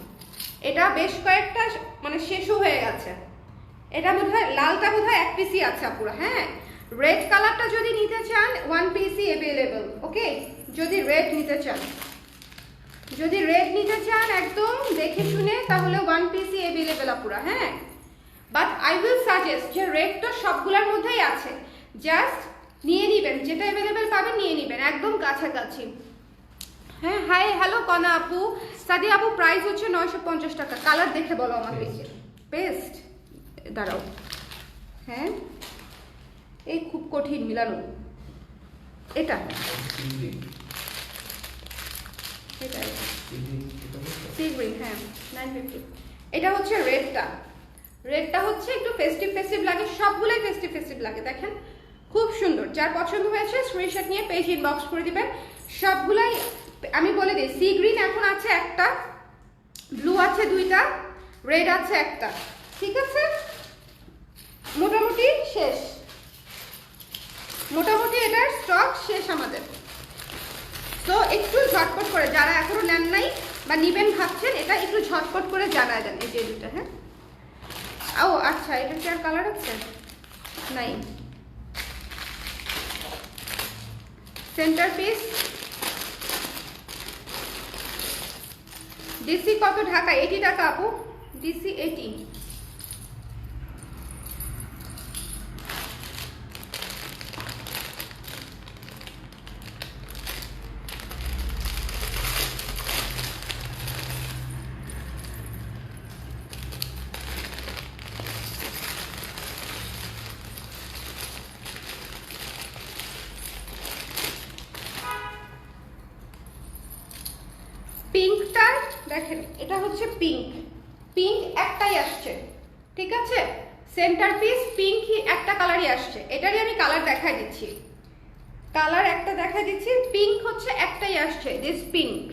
এটা বেশ কয়েকটা মানে শেষও হয়ে গেছে। এটা বোধহয় লালটা বোধহয় এক পিসই আছে পুরো, হ্যাঁ। রেড কালারটা যদি নিতে চান 1 পিসই অ্যাভেলেবল। ওকে, যদি রেড নিতে চান, যদি রেড নিতে চান একদম দেখে শুনে, তাহলে 1 পিসই অ্যাভেলেবল পুরো, হ্যাঁ। বাট আই উইল সাজেস্ট যে রেড তো সবগুলোর মধ্যেই আছে, জাস্ট নিয়ে নিবেন, যেটা অ্যাভেলেবেল পাবেন নিয়ে নিবেন, একদম কাছাকাছি। হ্যাঁ, হাই হ্যালো কনা আপু, সাদি আপু, প্রাইস হচ্ছে 950 টাকা। কালার দেখে বলো আমাকে, পেস্ট, দাঁড়াও, হ্যাঁ এই খুব কঠিন মিলানো, এটা সি গ্রিন, হ্যাঁ 950। এটা হচ্ছে রেডটা, রেডটা হচ্ছে একটু ফেস্টিভ লাগে, সবগুলোই ফেস্টিভ লাগে, দেখেন খুব সুন্দর। যার পছন্দ হয়েছে স্ক্রিনশট নিয়ে পেজ ইনবক্স করে দিবেন। সবগুলাই আমি বলে দিই, সি গ্রিন এখন আছে একটা, ব্লু আছে দুইটা, রেড আছে একটা, ঠিক আছে? মোটামুটি শেষ, মোটামুটি এটার স্টক শেষ আমাদের। তো একটু ঝটপট করে যারা এখনো নেন নাই বা নিবেন ভাবছেন, এটা একটু ঝটপট করে জানায় দেন। এই যে দুটো, হ্যাঁ। ও আচ্ছা, এটা কি আর কালার আছে? নাই। সেন্টার পিস ডিসি কত ঢাকা? 80 টাকা আপু, ডিসি 80। পিঙ্কটা দেখেন, এটা হচ্ছে পিঙ্ক, পিঙ্ক একটাই আসছে, ঠিক আছে? সেন্টার পিস পিঙ্ক একটা কালারই আসছে। এটারই আমি কালার দেখাই দিচ্ছি, কালার একটা দেখাই দিচ্ছি। পিঙ্ক হচ্ছে একটাই আসছে, দিস পিঙ্ক।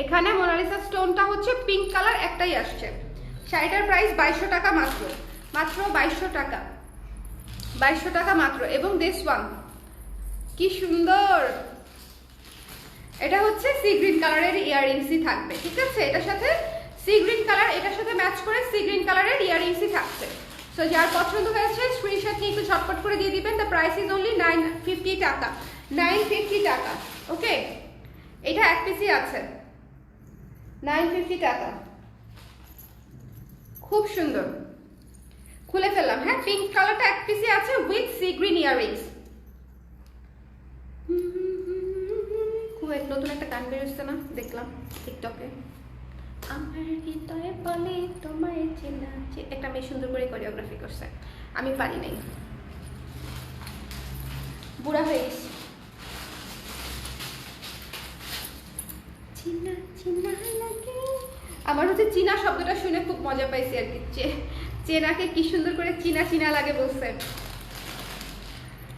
এখানে মোনালিসা স্টোনটা হচ্ছে পিঙ্ক কালার একটাই আসছে। শাড়িটার প্রাইস 2200 টাকা মাত্র, মাত্র 2200 টাকা, 2200 টাকা মাত্র। এবং দিস ওয়ান কি সুন্দর, এটা হচ্ছে সি গ্রিন কালারের ইয়াররিংসই থাকবে, ঠিক আছে? এটার সাথে সি গ্রিন কালার, এটার সাথে ম্যাচ করে সি গ্রিন কালারের ইয়াররিংসই থাকছে। সো যার পছন্দ হয়েছে স্ক্রিনশট নিয়ে একটু ঝটপট করে দিয়ে দিবেন। দ্য প্রাইস ইজ অনলি 950 টাকা, 950 টাকা। ওকে, এটা এক পিসই আছে, 950 টাকা, খুব সুন্দর। খুলে ফেললাম, হ্যাঁ। পিঙ্ক কালারটা এক পিসই আছে উইথ সি গ্রিন ইয়াররিংস। নতুন একটা গান বেরোচ্ছে না, দেখলাম টিকটকে, আমার হৃদয়ে বলে তোমায় চেনা। একটা মেয়ে সুন্দর করে কোরিওগ্রাফি করছে, আমি পারি নাই, বুড়া হয়ে গেছি। চিনা চিনা লাগে, আমার হচ্ছে চীনা শব্দটা শুনে খুব মজা পাইছি আর কি। চেনাকে কি সুন্দর করে চিনা চিনা লাগে বলছে।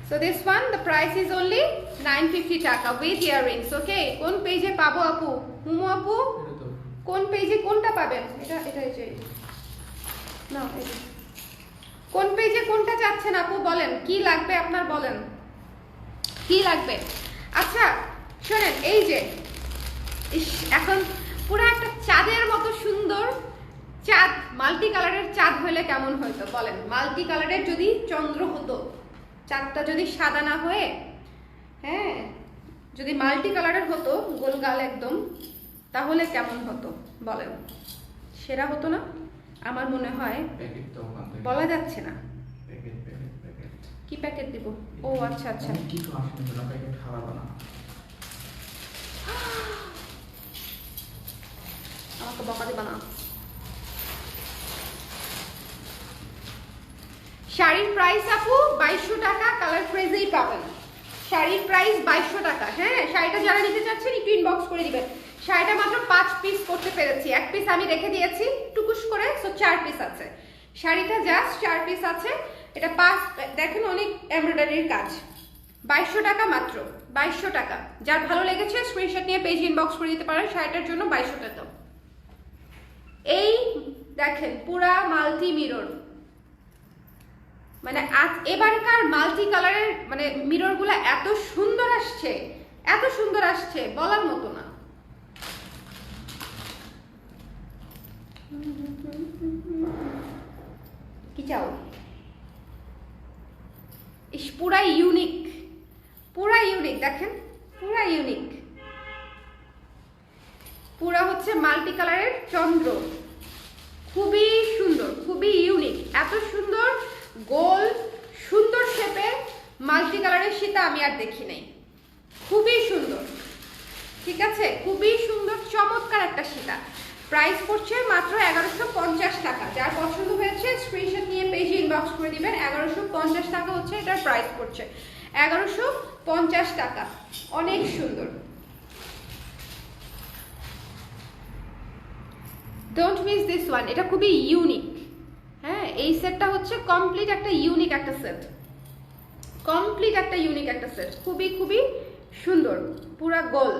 So this one, the price is only 950 টাকা with earrings. Okay, কোন পেজে পাবো আপু? মুমু আপু, কোন পেজে কোনটা পাবেন? এটা এই যে না, কোন পেজে কোনটা চাচ্ছেন আপু বলেন, কি লাগবে আপনার বলেন, কি লাগবে? আচ্ছা শোনেন, এই যে এখন পুরো একটা চাঁদের মতো সুন্দর চাঁদ, মাল্টি কালারের চাঁদ হলে কেমন হতো বলেন? মাল্টি কালারের যদি চন্দ্র হতো, চাঁদটা যদি সাদা না হয়ে, হ্যাঁ, যদি মাল্টি কালারের হতো, গোলগাল একদম, তাহলে কেমন হতো বলেন? সেরা হতো না? আমার মনে হয়, বলা যাচ্ছে না। কি প্যাকেট দিব? ও আচ্ছা আচ্ছা, আমাকে বকা দিবা না। শাড়ির প্রাইস আপু 2200 টাকা, কালার ফ্রেজেই পাবেন। শাড়ির প্রাইস 2200 টাকা, হ্যাঁ। শাড়িটা যারা নিতে চাচ্ছেন একটু ইনবক্স করে দিবেন। শাড়িটা মাত্র 5 পিস করতে পেরেছি, এক পিস আমি রেখে দিয়েছি টুকুস করে, সো 4 পিস আছে। শাড়িটা জাস্ট 4 পিস আছে। এটা 5, দেখেন অনেক এমব্রয়ডারির কাজ। 2200 টাকা মাত্র, 2200 টাকা। যার ভালো লেগেছে স্ক্রিনশট নিয়ে পেজ ইনবক্স করে দিতে পারেন। শাড়িটার জন্য 2200 টাকা। এই দেখেন পুরা মাল্টি মিরর, মানে এবারকার মাল্টি কালারের মানে মিররগুলো এত সুন্দর আসছে, এত সুন্দর আসছে বলার মতো না। কি চাও? পুরা ইউনিক, পুরা ইউনিক, দেখেন পুরা ইউনিক, পুরা হচ্ছে মাল্টি কালারের চন্দ্র, খুবই সুন্দর, খুবই ইউনিক। এত সুন্দর গোল সুন্দর শেপে মাল্টি কালারের সীতা আমি আর দেখি নাই, খুবই সুন্দর, ঠিক আছে? খুবই সুন্দর, চমৎকার একটা সীতা। প্রাইস পড়ছে মাত্র 1150 টাকা। যার পছন্দ হয়েছে স্ক্রিনশট নিয়ে পেজে ইনবক্স করে দিবেন। 1150 টাকা হচ্ছে এটার প্রাইস পড়ছে, 1150 টাকা। অনেক সুন্দর, ডোন্ট মিস দিস ওয়ান। এটা খুবই ইউনিক, হ্যাঁ। এই সেটটা হচ্ছে কমপ্লিট একটা ইউনিক একটা সেট, কমপ্লিট একটা ইউনিক একটা সেট, খুবই খুবই সুন্দর, পুরা গোল।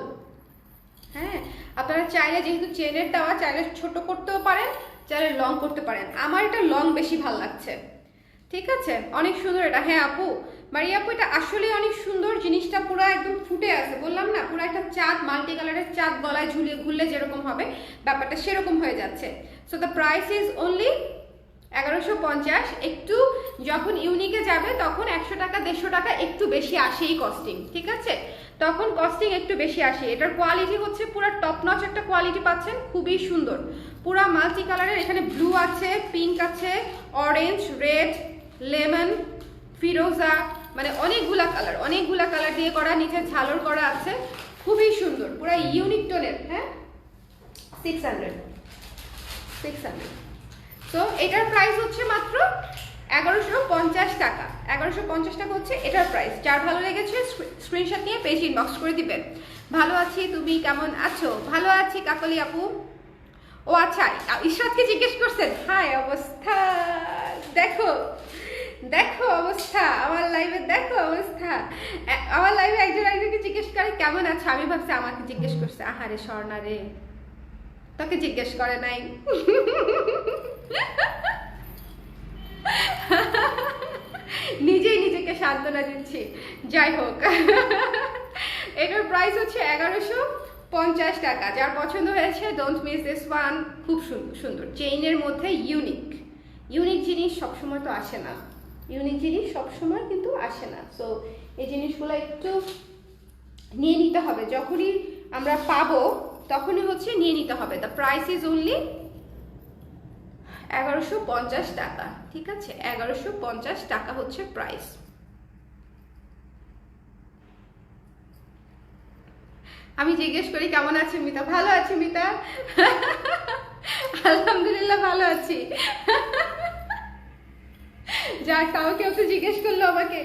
হ্যাঁ, আপনারা চাইলে যেহেতু চেনের দেওয়া, চাইলে ছোট করতেও পারেন, চাইলে লং করতে পারেন। আমার এটা লং বেশি ভালো লাগছে। ঠিক আছে, অনেক সুন্দর এটা। হ্যাঁ আপু, মারিয়া আপু, এটা আসলে অনেক সুন্দর। জিনিসটা পুরো একদম ফুটে আছে, বললাম না, পুরো একটা চাঁদ, মাল্টি কালারের চাঁদ গলায় ঝুলিয়ে ঘুরলে যেরকম হবে ব্যাপারটা সেরকম হয়ে যাচ্ছে। So the price is only 1150। একটু যখন ইউনিকে যাবে তখন 100 টাকা 150 টাকা একটু বেশি আসেই কস্টিং। ঠিক আছে, তখন কস্টিং একটু বেশি আসে। এটার কোয়ালিটি হচ্ছে পুরো টপ নচ একটা কোয়ালিটি পাচ্ছেন, খুবই সুন্দর, পুরা মাল্টি কালারের। এখানে ব্লু আছে, পিঙ্ক আছে, অরেঞ্জ, রেড, লেমন, ফিরোজা, মানে অনেকগুলা কালার দিয়ে করা, নিচে ঝালর করা আছে, খুবই সুন্দর, পুরা ইউনিক টোনের। হ্যাঁ, 600। তো এটার প্রাইস হচ্ছে মাত্র 1150 টাকা। 1150 টাকা হচ্ছে এটার প্রাইস। যার ভালো লেগেছে স্ক্রিনশট নিয়ে পেজ ইনবক্স করে দিবেন। ভালো আছি, তুমি কেমন আছো? ভালো আছি কাকলি আপু। ও আচ্ছা, ইশরাতকে জিজ্ঞেস করছেন? হাই অবস্থা, দেখো দেখো অবস্থা, আমার লাইভে দেখো অবস্থা। আমার লাইভে একজনকে জিজ্ঞেস করে কেমন আছো, আমি ভাবছি আমাকে জিজ্ঞেস করছে। আহারে স্বর্ণা রে, তোকে জিজ্ঞেস করে নাই। নিজেই নিজেকে সান্ত্বনা দিচ্ছি। যাই হোক, এটার প্রাইস হচ্ছে 1150 টাকা। যার পছন্দ হয়েছে ডোন্ট মিস দিস ওয়ান। খুব সুন্দর, চেইনের মধ্যে ইউনিক জিনিস সবসময় তো আসে না, কিন্তু আসে না। সো এই জিনিসগুলো একটু নিয়ে নিতে হবে, যখনই আমরা পাবো তখনই হচ্ছে নিয়ে নিতে হবে। দ্য প্রাইস ইজ অনলি 1150 টাকা। ঠিক আছে, 1150 টাকা হচ্ছে প্রাইস। আমি জিজ্ঞেস করি কেমন আছে মিতা? ভালো আছি মিতা, আলহামদুলিল্লাহ ভালো আছি। যাক, তাও কেউ তো জিজ্ঞেস করলো আমাকে।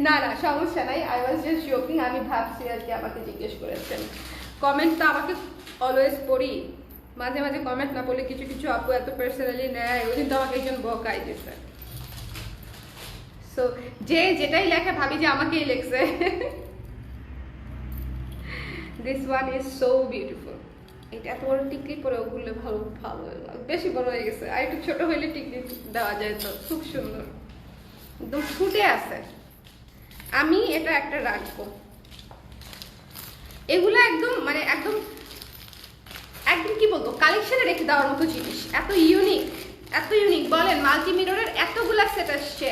না না, সমস্যা নাই, আই ওয়াজ জাস্ট জোকিং। আমি ভাবছি আর কি আমাকে জিজ্ঞেস করেছেন। কমেন্ট তো আমাকে অলওয়েজ পড়ি, মাঝে মাঝে কমেন্ট না পড়লে কিছু কিছু আপু এত পার্সোনালি নেয়। ওই দিন তো আমাকে একজন বকাই দিচ্ছে। সো যে যেটাই লেখে ভাবি যে আমাকেই লেখছে। This one is so beautiful. এটা এত বড় টিকলি পরে ওগুলো ভালো ভালো বেশি বড় হয়ে গেছে, আর একটু ছোট হইলে টিকলি দেওয়া যায়। তো খুব সুন্দর, একদম ফুটে আছে। আমি এটা একটা রাখবো। এগুলো একদম মানে একদম কি বলবো, কালেকশনে রেখে দেওয়ার মতো জিনিস। এত ইউনিক বলেন। মাল্টি মিররের এতগুলা সেট আসছে,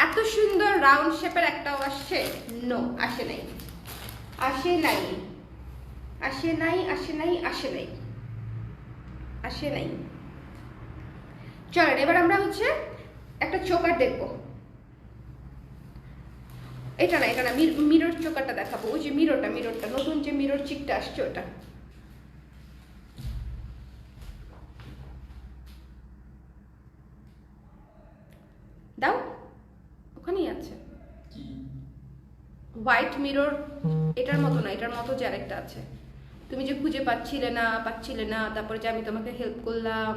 এত সুন্দর রাউন্ড শেপের একটাও আসছে? নো, আসে নাই। চলেন এবার আমরা হচ্ছে একটা চোকার দেখবো। এটা না মিরর চোকারটা দেখাবো। ওই যে মিররটা নতুন যে মিরর চিকটা আসছে ওটা। দাও, ওখানেই আছে হোয়াইট মিরর। এটার মতো না, এটার মতো যে আরেকটা আছে। তুমি যে খুঁজে পাচ্ছিলে না, তারপরে যে আমি তোমাকে হেল্প করলাম,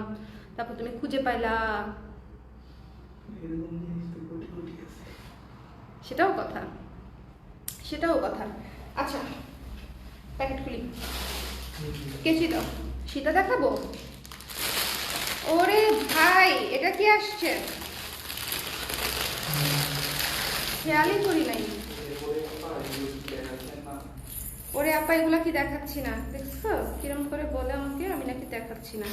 তারপর তুমি খুঁজে পাইলা, সেটাও কথা। আচ্ছা, প্যাকেট খুলি, কেচি দাও, সেটা দেখাবো। ওরে ভাই, এটা কি আসছে? খেয়ালই করি নাই। ওরে আপা, এগুলা কি দেখাচ্ছি না? দেখছো কিরম করে বলে আমাকে, আমি নাকি দেখাচ্ছি না।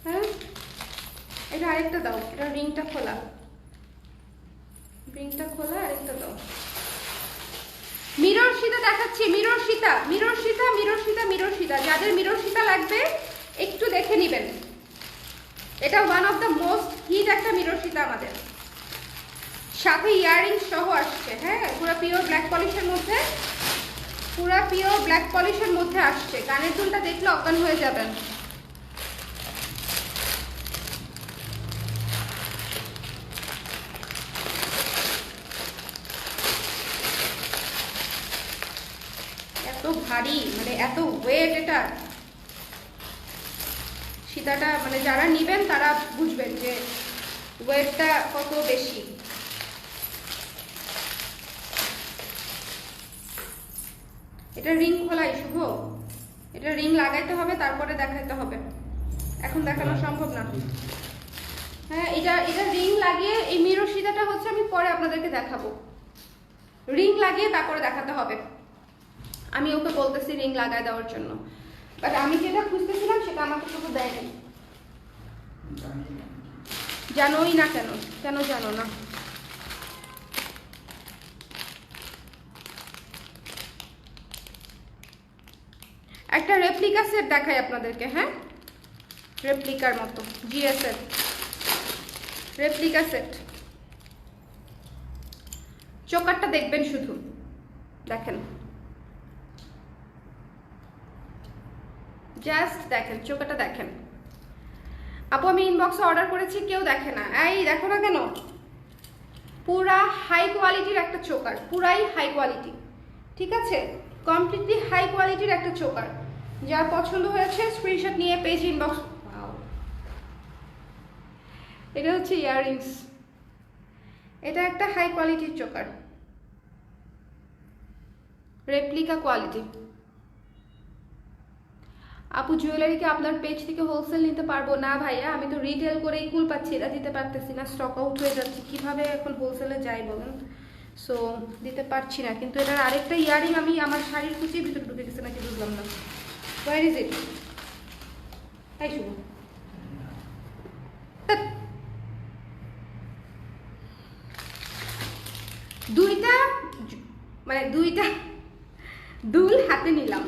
হ্যাঁ, এটা আরেকটা দাও। এটা রিংটা খোলা, আরেকটা দাও। মিরর সীতা দেখাচ্ছি, মিরর সীতা। যাদের মিরর সীতা লাগবে একটু দেখে নিবেন। এটা one of the most hit একটা মিরর সীতা আমাদের। সাথে ইয়াররিং সহ আসছে। হ্যাঁ, পুরো পিওর ব্ল্যাক পলিশের মধ্যে আসছে। কানের দুলটা দেখলে অজ্ঞান হয়ে যাবেন। এত ভারী, মানে এত ওয়েট এটা। সীতাটা মানে যারা নিবেন তারা বুঝবেন যে ওয়েটটা কত বেশি। এটা রিং খোলাই শুভ, এটা রিং লাগাইতে হবে তারপরে দেখাইতে হবে, এখন দেখানো সম্ভব না। হ্যাঁ এটা রিং লাগিয়ে, এই মিরর সিদাটা হচ্ছে আমি পরে আপনাদেরকে দেখাবো, রিং লাগিয়ে তারপরে দেখাতে হবে। আমি ওকে বলতেছি রিং লাগাই দেওয়ার জন্য, বাট আমি যেটা খুঁজতেছিলাম সেটা আমাকে শুধু দেয়নি। জানোই না কেন, কেন জানো না? একটা রেপ্লিকা সেট দেখাই আপনাদেরকে, হ্যাঁ রেপ্লিকার মতো, জিএসএল রেপ্লিকা সেট। চোকারটা দেখবেন শুধু, দেখেন জাস্ট দেখেন চোকারটা দেখেন। আপু আমি ইনবক্সে অর্ডার করেছি, কেউ দেখে না, এই দেখো না কেন? পুরা হাই কোয়ালিটির একটা চোকার, পুরাই হাই কোয়ালিটি, ঠিক আছে, কমপ্লিটলি হাই কোয়ালিটির একটা চোকার। যার পছন্দ হয়েছে স্ক্রিনশট নিয়ে পেজ ইনবক্স। এটা হচ্ছে ইয়াররিংস, এটা একটা হাই কোয়ালিটির চোকার, রেপ্লিকা কোয়ালিটি। আপু জুয়েলারি কি আপনার পেজ থেকে হোলসেল নিতে পারবো? না ভাইয়া, আমি তো রিটেল করেই কুল পাচ্ছি, এটা দিতে পারতেছি না, স্টক আউট হয়ে যাচ্ছে, কিভাবে এখন হোলসেলে যাই বলেন? সো দিতে পারছি না। কিন্তু এটার আরেকটা ইয়ারিং আমি আমার শাড়ির কুচির ভিতরে ঢুকে গেছে নাকি বুঝলাম না। Where is it? তাই শুভ দুইটা দুল হাতে নিলাম,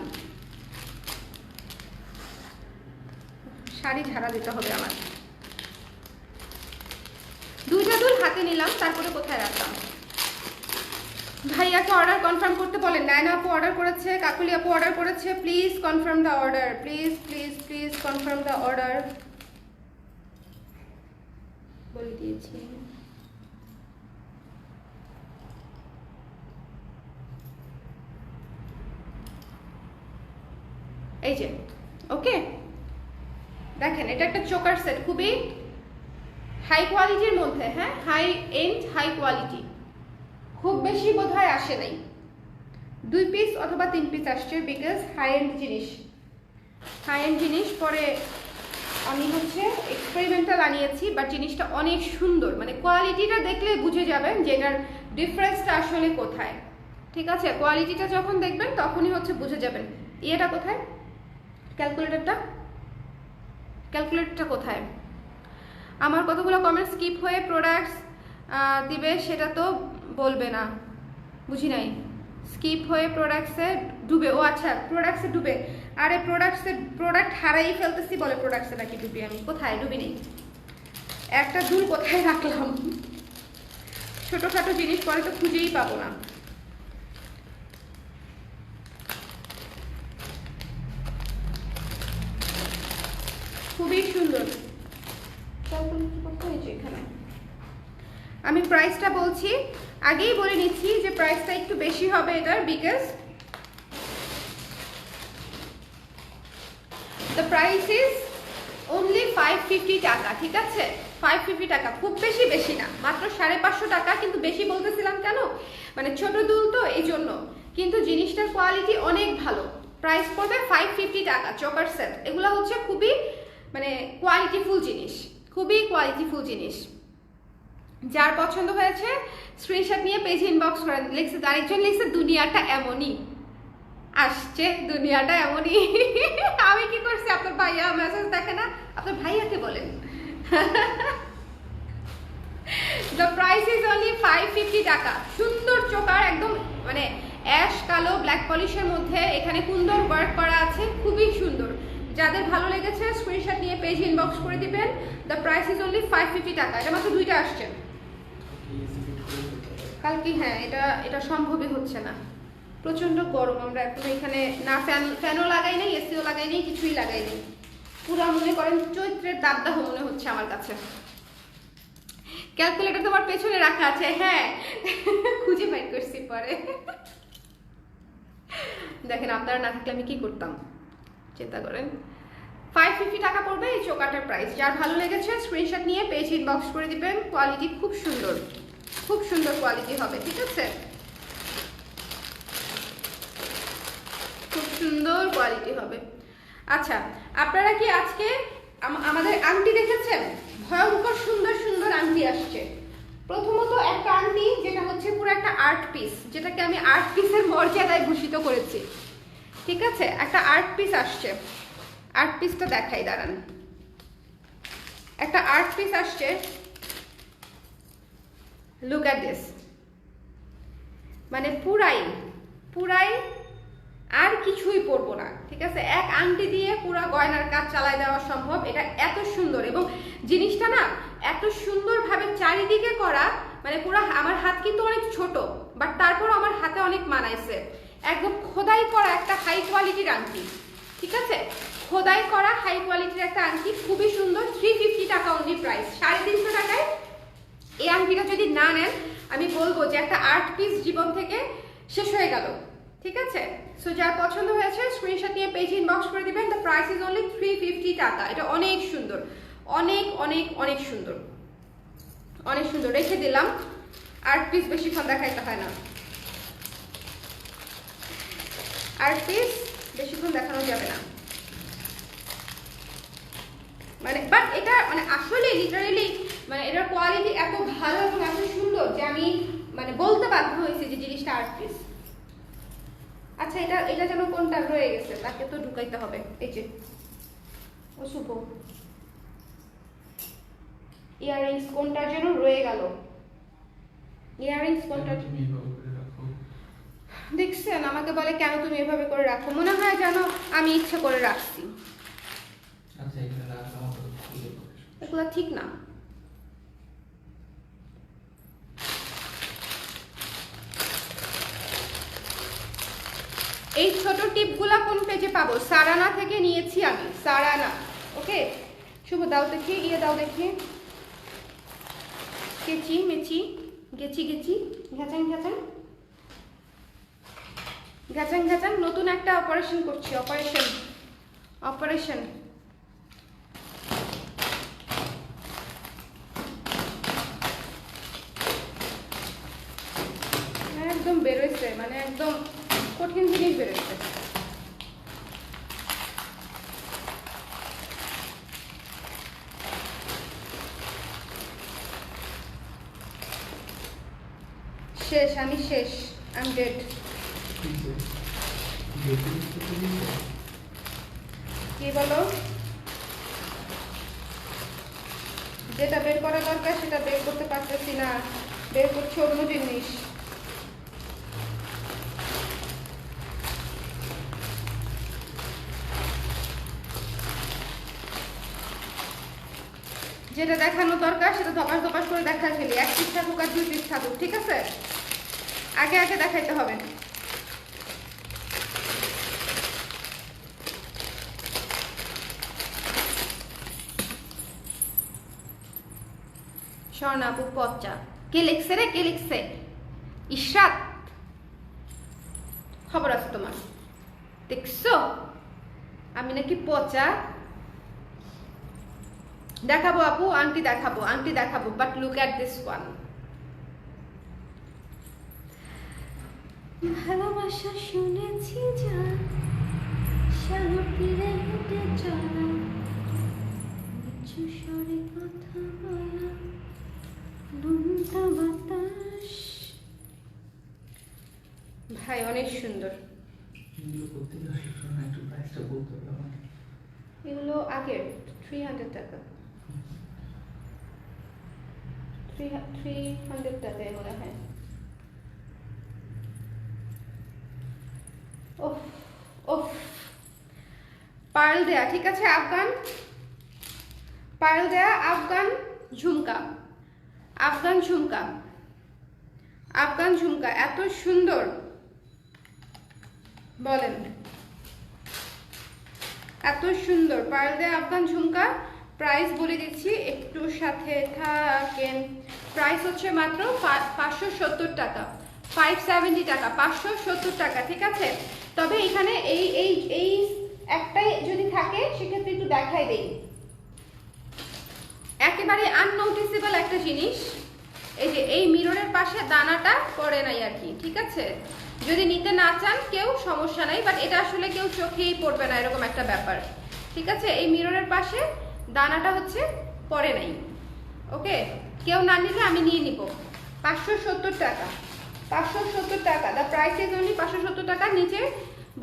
শাড়ি ঝাড়া দিতে হবে আমার। দুইটা দুল হাতে নিলাম, তারপরে কোথায় রাখলাম? ভাইয়াকে অর্ডার কনফার্ম করতে বলেন। নায়না আপু অর্ডার করেছে, কাকুলি আপু অর্ডার করেছে, please confirm the order, please please please confirm the order. বলে দিয়েছি। এই যে ওকে, দেখেন এটা একটা চোকার সেট, খুবই হাই কোয়ালিটির মধ্যে, হ্যাঁ হাই এন্ড হাই কোয়ালিটি, খুব বেশি বোধহয় আসে নাই, 2 পিস অথবা 3 পিস আসছে, বিকজ হাই এন্ড জিনিস, হাই এন্ড জিনিস। পরে আমি হচ্ছে এক্সপেরিমেন্টাল আনিয়েছি, বাট জিনিসটা অনেক সুন্দর, মানে কোয়ালিটিটা দেখলে বুঝে যাবেন যে এটার ডিফারেন্সটা আসলে কোথায়, ঠিক আছে? কোয়ালিটিটা যখন দেখবেন তখনই হচ্ছে বুঝে যাবেন। এটা কোথায়? ক্যালকুলেটরটা কোথায়? আমার কতগুলো কমেন্ট স্কিপ হয়ে প্রোডাক্টস দিবে সেটা তো বলবে না, বুঝি নাই। স্কিপ হয়ে প্রোডাক্টসে ডুবে, ও আচ্ছা প্রোডাক্টসে ডুবে, আরে প্রোডাক্ট হারাই ফেলতেছি বলে প্রোডাক্টসে নাকি ডুবি? আমি কোথায় ডুবি নেই, একটা দুল কোথায় রাখলাম? ছোটোখাটো জিনিস পরে তো খুঁজেই পাবো না। খুবই সুন্দর। এখানে আমি প্রাইসটা বলছি, আগেই বলে নিচ্ছি যে প্রাইসটা একটু বেশি হবে এটার, because the price is only 550 টাকা, ঠিক আছে? 550 টাকা, খুব বেশি না, মাত্র 550 টাকা। কিন্তু বেশি বলতেছিলাম কেন, মানে ছোট দুল তো এই জন্য, কিন্তু জিনিসটার কোয়ালিটি অনেক ভালো। প্রাইস পড়বে 550 টাকা, চোকার সেট। এগুলো হচ্ছে খুবই মানে কোয়ালিটিফুল জিনিস, খুবই কোয়ালিটিফুল জিনিস। যার পছন্দ হয়েছে স্ক্রিনশট নিয়ে পেজ ইনবক্স করেন। লিখছে, আরেকজন লিখছে দুনিয়াটা এমনই, আসছে দুনিয়াটা এমনই। আমি কি করছি? আপনার ভাইয়া মেসেজ দেখে না? আপনার ভাইয়াকে বলেন। দ্য প্রাইস ইজ অনলি 550 টাকা। সুন্দর চোকার, একদম মানে অ্যাশ কালো ব্ল্যাক পলিশের মধ্যে এখানে কুন্দন ওয়ার্ক করা আছে, খুবই সুন্দর। যাদের ভালো লেগেছে স্ক্রিনশট নিয়ে পেজ ইনবক্স করে দিবেন। দ্য প্রাইস ইজ অনলি 550 টাকা। এটা মাত্র 2টা আসছে কালকে। হ্যাঁ এটা সম্ভবই হচ্ছে না, প্রচন্ড গরম। আমরা এখন এখানে না ফ্যানও লাগাই নাই, এসিও লাগাই নাই, কিছুই লাগাই নাই। পুরো মনে করেন চৈত্রের দাবদাহ মনে হচ্ছে আমার কাছে। ক্যালকুলেটর তোমার পেছনে রাখা আছে, হ্যাঁ খুঁজে বের করছি পরে। দেখেন আপনারা না থাকলে আমি কি করতাম, চিন্তা করেন। 550 টাকা পড়বে এই চোকাটার প্রাইস। যার ভালো লেগেছে স্ক্রিনশট নিয়ে পেজ ইনবক্স করে দিবেন। কোয়ালিটি খুব সুন্দর, খুব সুন্দর কোয়ালিটি হবে, ঠিক আছে? সুন্দর কোয়ালিটি হবে। আচ্ছা, আপনারা কি আজকে আমাদের আংটি দেখেছেন? ভয়ঙ্কর সুন্দর সুন্দর আংটি আসছে। প্রথমত একটা আংটি যেটা হচ্ছে পুরো একটা আর্ট পিস, যেটাকে আমি আর্ট পিসের মর্যাদায় ভূষিত করেছি, ঠিক আছে? একটা আর্ট পিস আসছে, আর্ট পিসটা দেখাই, দাঁড়ান। একটা আর্ট পিস আসছে, লুক অ্যাট দিস, মানে পুরাই আর কিছুই পরবো না, ঠিক আছে? এক আংটি দিয়ে পুরো গয়নার কাজ চালায় দেওয়া সম্ভব। এটা এত সুন্দর, এবং জিনিসটা না এত সুন্দরভাবে চারিদিকে করা, মানে পুরো, আমার হাত কিন্তু অনেক ছোট, বাট তারপর আমার হাতে অনেক মানাইছে। একদম খোদাই করা একটা হাই কোয়ালিটির আংটি, ঠিক আছে? খোদাই করা হাই কোয়ালিটির একটা আংটি, খুবই সুন্দর। 350 টাকা অনলি প্রাইস, 350 টাকায় এই আংটিটা যদি না নেন, আমি বলবো যে একটা আর্ট পিস জীবন থেকে শেষ হয়ে গেল, ঠিক আছে? সো যার পছন্দ হয়েছে স্ক্রিনশট নিয়ে পেজ ইনবক্স করে দিবেন। দ্য প্রাইস ইজ অনলি 350 টাকা। এটা অনেক সুন্দর, অনেক অনেক অনেক সুন্দর, অনেক সুন্দর। রেখে দিলাম, আর্ট পিস বেশিক্ষণ দেখাইতে হয় না, আর্ট পিস বেশিক্ষণ দেখানো যাবে না, মানে বাট এটা মানে আসলে লিটারেলি মানে এটার কোয়ালিটি এত ভালো এবং এত সুন্দর যে আমি মানে বলতে বাধ্য হয়েছি যে জিনিসটা আর্ট পিস। আচ্ছা, এটা যেন কোনটা রয়ে গেছে, তাকে তো ঢুকাইতে হবে। এই যে ও শুভ ইয়াররিংস কোনটা যেন রয়ে গেল, ইয়াররিংস কোনটা দেখছেন? আমাকে বলে কেন তুমি এভাবে করে রাখো, মনে হয় যেন আমি ইচ্ছা করে রাখছি। এগুলো ঠিক না। এই ছোট টিপগুলা কোন পেজে পাবো? সারানা থেকে নিয়েছি আমি, সারানা। ওকে শুভ, দাও দেখি, দাও দেখি। কেচি মেচি গেচি ঘ্যাচাং ঘ্যাচাং। নতুন একটা অপারেশন করছি, অপারেশন। একদম বেরোইছে, মানে একদম কঠিন জিনিস বেরোইছে। শেষ, আমি শেষ, আই ডেড। কি বলো? যেটা বের করা দরকার সেটা বের করতে পারতেছি না, বের করছি অন্য জিনিস। যেটা দেখানো দরকার সেটা ধপাস করে দেখা ফেলি। এক পিস থাকুক আর 2 পিস থাকুক, ঠিক আছে? আগে দেখাইতে হবে। স্বর্ণাপু পচা, কে লিখছে রে? কে লিখছে? ইশরাত, খবর আছে তোমার? দেখছো আমি নাকি পচা? দেখাবো আপু, আংটি দেখাবো, but look at this one. ভালোবাসা শুনেছি যা, শাহপুরে হেঁটে চলা, উঁচু স্বরে কথা বলা, নোনতা বাতাস। ভাই অনেক সুন্দর। এগুলো আগের 300 টাকা, 300 টাকায় মনে হয়। পার্ল দেয়া, ঠিক আছে? পার্ল দেয়া আফগান ঝুমকা, এত সুন্দর বলেন, এত সুন্দর পার্ল দেয়া আফগান ঝুমকা। প্রাইস বলে দিচ্ছি, একটু সাথে থাকেন। প্রাইস হচ্ছে মাত্র 570 টাকা, 570 টাকা, 570 টাকা, ঠিক আছে? তবে এখানে এই একটাই যদি থাকে সেক্ষেত্রে একটু দেখাই দেই। একেবারে আননোটিসেবল একটা জিনিস, এই যে এই মিররের পাশে দানাটা পড়ে নাই আর কি, ঠিক আছে? যদি নিতে না চান কেউ সমস্যা নাই, বাট এটা আসলে কেউ চোখেই পড়বে না এরকম একটা ব্যাপার, ঠিক আছে। এই মিররের পাশে দানাটা হচ্ছে পরে নাই, ওকে। কেউ না নিলে আমি নিয়ে নিব। 570 টাকা, 570 টাকা, দ্য প্রাইস ইজ অনলি 570 টাকা। নিচে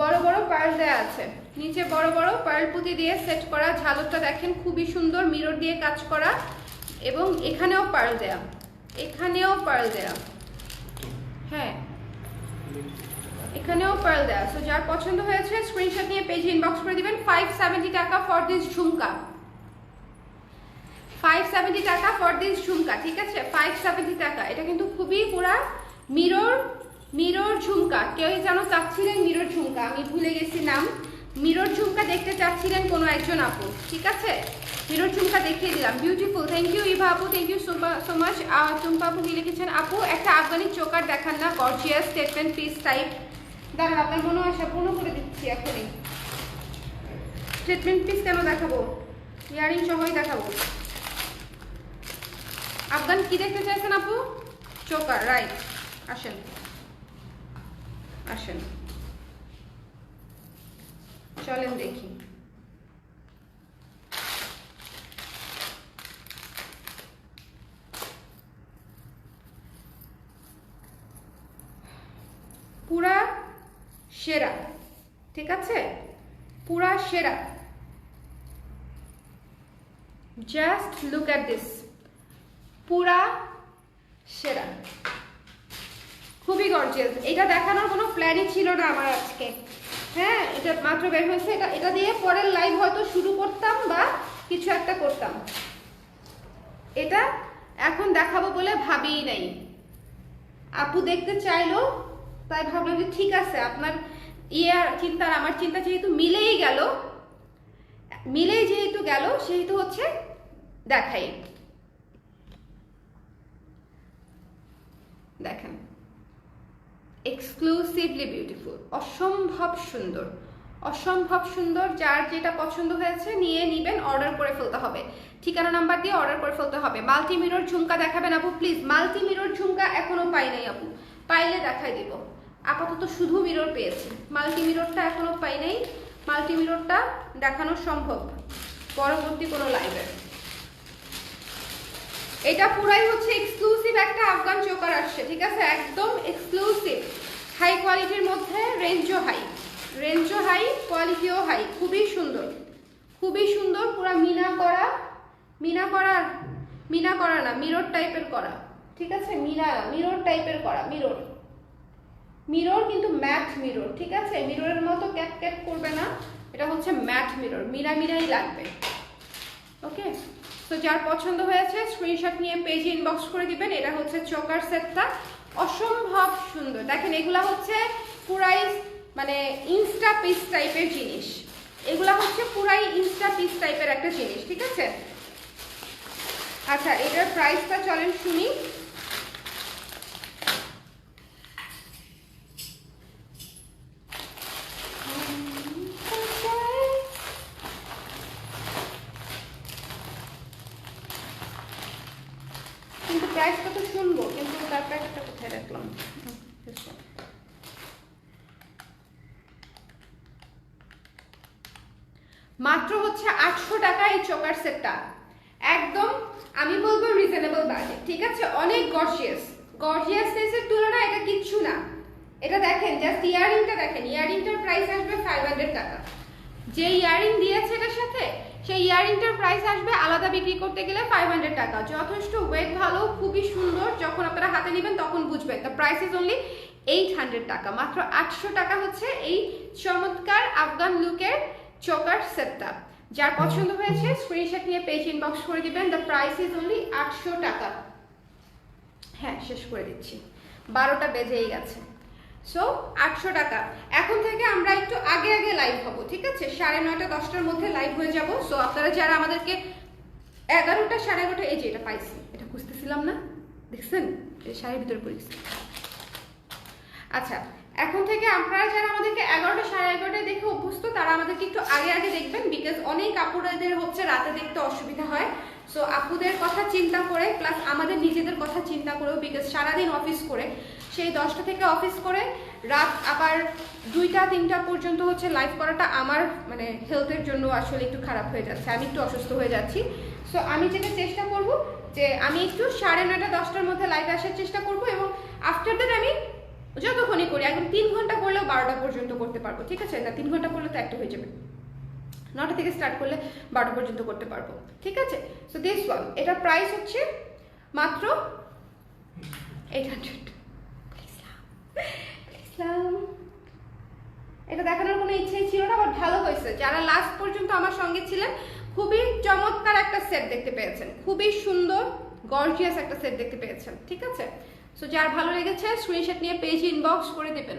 বড় বড় পার্ল দেওয়া আছে, নিচে বড় বড় পার্ল পুঁতি দিয়ে সেট করা। ঝালরটা দেখেন খুবই সুন্দর, মিরর দিয়ে কাজ করা, এবং এখানেও পার্ল দেয়া, এখানেও পার্ল দেয়া, হ্যাঁ এখানেও পার্ল দেয়া। সো যার পছন্দ হয়েছে স্ক্রিনশট নিয়ে পেজে ইনবক্স করে দিবেন। 570 টাকা ফর দিস ঝুমকা, 570 টাকা ফর দিস ঝুমকা, ঠিক আছে। 570 টাকা। এটা কিন্তু খুবই পুরা মিরর, মিরর ঝুমকা। কেউই যেন চাচ্ছিলেন মিরর ঝুমকা, আমি ভুলে গেছি নাম। মিরর ঝুমকা দেখতে চাচ্ছিলেন কোনো একজন আপু, ঠিক আছে। মিরর ঝুমকা দেখিয়ে দিলাম, বিউটিফুল। থ্যাংক ইউ ইভা আপু, thank you so much. Tumpa আপু কি লিখেছেন, আপু একটা আফগানি চোকার দেখান না, গর্জিয়াস স্টেটমেন্ট পিস টাইপ। দাঁড়ান আপনার মনে আশা পূর্ণ করে দিচ্ছি এখনই। স্টেটমেন্ট পিস কেন দেখাবো, ইয়ারিং সহই দেখাবো। আফগান কি দেখতে চাইছেন আপু, চোকার, রাইট। আসেন আসেন, চলেন দেখি। পুরা সেরা, ঠিক আছে, পুরা সেরা। জাস্ট লুক এট দিস, পুরা সেরা, খুবই গর্জিয়াস। এটা দেখানোর কোনো প্ল্যানই ছিল না আমার আজকে, হ্যাঁ এটা মাত্র বের হয়েছে। এটা দিয়ে পরের লাইভ হয়তো শুরু করতাম বা কিছু একটা করতাম, এটা এখন দেখাবো বলে ভাবিই নাই। আপু দেখতে চাইলো তাই ভাবলাম যে ঠিক আছে, আপনার চিন্তা আর আমার চিন্তা যেহেতু মিলেই গেল, যেহেতু গেল সেহেতু হচ্ছে দেখাই। দেখেন এক্সক্লুসিভলি বিউটিফুল, অসম্ভব সুন্দর, অসম্ভব সুন্দর। যার যেটা পছন্দ হয়েছে নিয়ে নিবেন, অর্ডার করে ফেলতে হবে, ঠিকানা নাম্বার দিয়ে অর্ডার করে ফেলতে হবে। মাল্টি মিরর ঝুমকা দেখাবেন আপু প্লিজ। মাল্টি মিরর ঝুমকা এখনো পাই নাই আপু, পাইলে দেখাই দিব। আপাতত শুধু মিরর পেয়েছি, মাল্টি মিররটা এখনো পাই নাই। মাল্টি মিররটা দেখানো সম্ভব পরবর্তী কোনো লাইভে। এটা পুরাই হচ্ছে এক্সক্লুসিভ একটা আফগান চোকার আসছে, ঠিক আছে, একদম এক্সক্লুসিভ, হাই কোয়ালিটির মধ্যে, রেঞ্জও হাই, রেঞ্জও হাই, কোয়ালিটিও হাই, খুবই সুন্দর, খুবই সুন্দর। পুরা মিনা করা, মিনা করা, মিনা করা না, মিরর টাইপের করা, ঠিক আছে, মিনা মিরর টাইপের করা, মিরর, মিরর কিন্তু ম্যাট মিরর, ঠিক আছে, মিররের মতো ক্যাট ক্যাট করবে না, এটা হচ্ছে ম্যাট মিরর, মিনা মিনাই লাগবে, ওকে। তো যার পছন্দ হয়েছে স্ক্রিনশট নিয়ে পেজে ইনবক্স করে দিবেন। এটা হচ্ছে চোকার সেটটা, অসম্ভব সুন্দর। দেখেন এগুলা হচ্ছে পুরাই মানে ইনস্টা পিস টাইপের জিনিস, এগুলা হচ্ছে পুরাই ইনস্টা পিস টাইপের একটা জিনিস, ঠিক আছে। আচ্ছা এটার প্রাইসটা চলেন শুনি। কিন্তু প্রাইসটা তো শুনবো, কিন্তু তার প্যাকেটটা কোথায় রাখলাম, মাত্র হচ্ছে 800 টাকা এই চোকার সেটটা, একদম আমি বলবো রিজনেবল বাজেট, ঠিক আছে। অনেক গর্জিয়াস, গর্জিয়াসনেসের তুলনায় এটা কিচ্ছু না। এটা দেখেন জাস্ট ইয়ারিংটা দেখেন, ইয়ারিংটার প্রাইস আসবে 500 টাকা। যে ইয়ারিং দিয়েছে এটার সাথে সেই ইয়ারিংটার প্রাইস আসবে আলাদা বিক্রি করতে গেলে 500 টাকা। যথেষ্ট ওয়েট ভালো, খুবই সুন্দর, যখন আপনারা হাতে নেবেন তখন বুঝবেন। দ্য প্রাইস ইজ অনলি 800 টাকা, মাত্র 800 টাকা হচ্ছে এই চমৎকার আফগান লুকের চোকার সেটটা। যার পছন্দ হয়েছে স্ক্রিনশট নিয়ে পেজ ইনবক্স করে দিবেন। দ্য প্রাইস ইজ অনলি 800 টাকা। হ্যাঁ শেষ করে দিচ্ছি, 12টা বেজেই গেছে। সো 800 টাকা। এখন থেকে আমরা একটু আগে আগে লাইভ হব, ঠিক আছে, 9:30 10টার মধ্যে লাইভ হয়ে যাব। সো আপনারা যারা আমাদেরকে 11টা 11:30, এই যে এটা পাইছি, এটা খুঁজতেছিলাম না, দেখছেন এই শাড়ির ভিতরে পড়েছি। আচ্ছা এখন থেকে আপনারা যারা আমাদেরকে 11টা 11:30 দেখে অভ্যস্ত তারা আমাদেরকে একটু আগে আগে দেখবেন, বিকজ অনেক আপুদের হচ্ছে রাতে দেখতে অসুবিধা হয়। সো আপুদের কথা চিন্তা করে প্লাস আমাদের নিজেদের কথা চিন্তা করেও, বিকজ সারাদিন অফিস করে সেই 10টা থেকে অফিস করে রাত আবার 2টা 3টা পর্যন্ত হচ্ছে লাইভ করাটা আমার মানে হেলথের জন্য আসলে একটু খারাপ হয়ে যাচ্ছে, আমি একটু অসুস্থ হয়ে যাচ্ছি। সো আমি যেটা চেষ্টা করব যে আমি একটু 9:30 10টার মধ্যে লাইভে আসার চেষ্টা করব, এবং আফটার দ্যাট আমি যতক্ষণই করি একদম 3 ঘন্টা করলেও 12টা পর্যন্ত করতে পারবো, ঠিক আছে? না 3 ঘন্টা করলে তো একটা হয়ে যাবে, 9টা থেকে স্টার্ট করলে 12টা পর্যন্ত করতে পারবো, ঠিক আছে? সো দিস ওয়ান, এটার প্রাইস হচ্ছে মাত্র 800। এটা দেখানোর কোনো ইচ্ছেই ছিল না, বাট ভালো হয়েছে। যারা লাস্ট পর্যন্ত আমার সঙ্গে ছিলেন খুবই চমৎকার একটা সেট দেখতে পেয়েছেন, খুবই সুন্দর গর্জিয়াস একটা সেট দেখতে পেয়েছেন, ঠিক আছে? সো যার ভালো লেগেছে স্ক্রিনশট নিয়ে পেজে ইনবক্স করে দেবেন।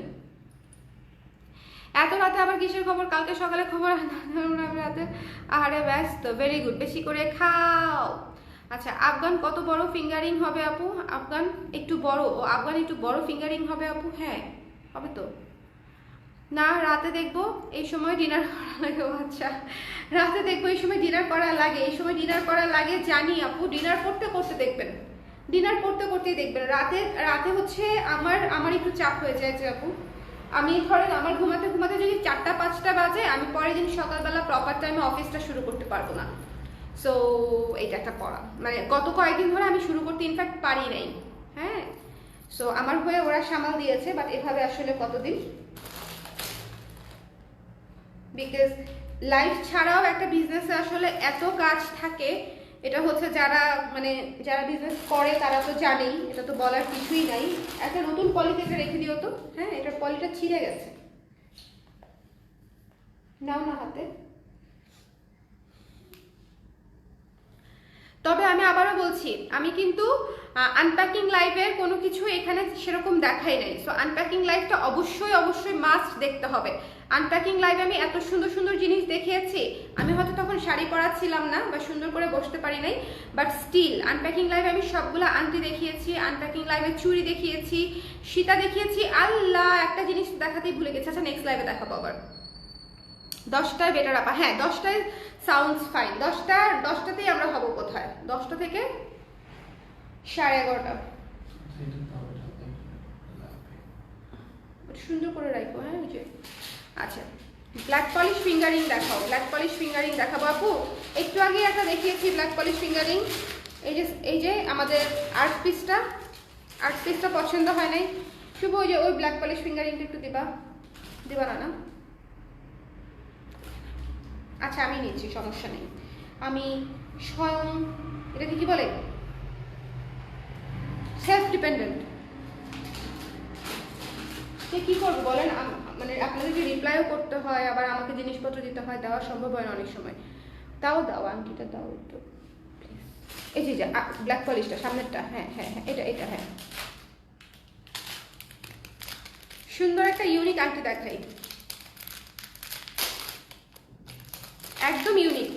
এত রাতে আবার কিসের খবর? কালকে সকালে খবর রাতে আহারে ব্যস্ত। ভেরি গুড, বেশি করে খাও। আচ্ছা, আফগান কত বড় ফিঙ্গারিং হবে আপু? আফগান একটু বড়, ও আফগান একটু বড় ফিঙ্গারিং হবে আপু? হ্যাঁ হবে তো। না রাতে দেখবো এই সময় ডিনার করা লাগে। আচ্ছা রাতে দেখবো এই সময় ডিনার করা লাগে, এই সময় ডিনার করা লাগে জানি আপু। ডিনার করতে করতে দেখবেন, ডিনার করতে করতেই দেখবেন। রাতে হচ্ছে আমার একটু চাপ হয়ে যায় যে আপু, আমি ধরেন আমার ঘুমাতে ঘুমাতে যদি 4টা 5টা বাজে, আমি পরের দিন সকালবেলা প্রপার টাইমে অফিসটা শুরু করতে পারবো না। সো এটা একটা পড়া, মানে গত কয়েকদিন ধরে আমি শুরু করতে ইনফ্যাক্ট পারি নাই। হ্যাঁ, সো আমার হয়ে ওরা সামাল দিয়েছে, বাট এভাবে আসলে কতদিন, বিকজ লাইফ ছাড়াও একটা বিজনেসে আসলে এত কাজ থাকে। এটা হচ্ছে যারা বিজনেস করে তারা তো জানেই, এটা তো বলার কিছুই নাই। একটা নতুন পলিতে এটা রেখে দিও তো। হ্যাঁ, এটার পলিটা ছিঁড়ে গেছে, নাও না হাতে। তবে আমি আবারও বলছি, আমি কিন্তু আনপ্যাকিং লাইভের কোনো কিছু এখানে সেরকম দেখাই নাই। সো আনপ্যাকিং লাইভটা অবশ্যই মাস্ট দেখতে হবে। আনপ্যাকিং লাইভে আমি এত সুন্দর সুন্দর জিনিস দেখিয়েছি, আমি হয়তো তখন শাড়ি পরা ছিলাম না বা সুন্দর করে বসতে পারি নাই, বাট স্টিল আনপ্যাকিং লাইভে আমি সবগুলো আন্টি দেখিয়েছি। আনপ্যাকিং লাইভে চুড়ি দেখিয়েছি, সীতা দেখিয়েছি। আল্লাহ, একটা জিনিস দেখাতেই ভুলে গেছি। আচ্ছা নেক্সট লাইভে দেখাবো আবার। 10টায় বেটার আপা, হ্যাঁ 10টায় সাউন্ডস ফাইন। 10টাতেই আমরা হব কোথায়? 10টা থেকে 11:30। সুন্দর করে রাখবো। হ্যাঁ এই যে, আচ্ছা ব্ল্যাক পলিশ ফিঙ্গারিং দেখাও, ব্ল্যাক পলিশ ফিঙ্গারিং দেখাবো আপু। একটু আগে একটা দেখিয়েছি ব্ল্যাক পলিশ ফিঙ্গারিং। এই যে আমাদের আর্ট পিসটা পছন্দ হয় নাই শুভ, ওই ব্ল্যাক পলিশ ফিঙ্গারিংটা একটু দিবা না? আচ্ছা আমি নিচ্ছি, সমস্যা নেই। আমি স্বয়ং এটাকে কি বলে, সেলফ ডিপেন্ডেন্ট। সে কি করবো বলেন, মানে আপনাদেরকে রিপ্লাইও করতে হয়, আবার আমাকে জিনিসপত্র দিতে হয়, দেওয়া সম্ভব হয় না অনেক সময়। দাও আংটিটা দাও একটু। এই যে ব্ল্যাক পলিশটা সামনেরটা, হ্যাঁ এটা হ্যাঁ, সুন্দর একটা ইউনিক আংটি দেখাই, একদম ইউনিক,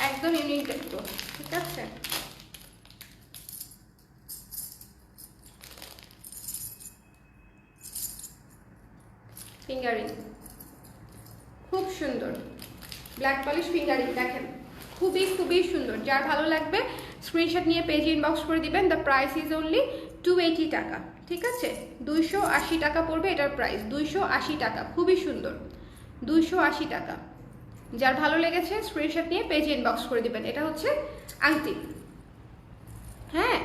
একদম ইউনিক দেখবো, ঠিক আছে? ফিঙ্গারিং খুব সুন্দর, ব্ল্যাক পলিশ ফিঙ্গারিং দেখেন, খুবই সুন্দর। যার ভালো লাগবে স্ক্রিনশট নিয়ে পেজে ইনবক্স করে দিবেন। দ্য প্রাইস ইজ অনলি 280 টাকা, ঠিক আছে? 280 টাকা পড়বে এটার প্রাইস, 280 টাকা। খুবই সুন্দর, 280 টাকা। যার ভালো লেগেছে স্ক্রিনশট নিয়ে পেজে ইনবক্স করে দিবেন। এটা হচ্ছে আংটি, হ্যাঁ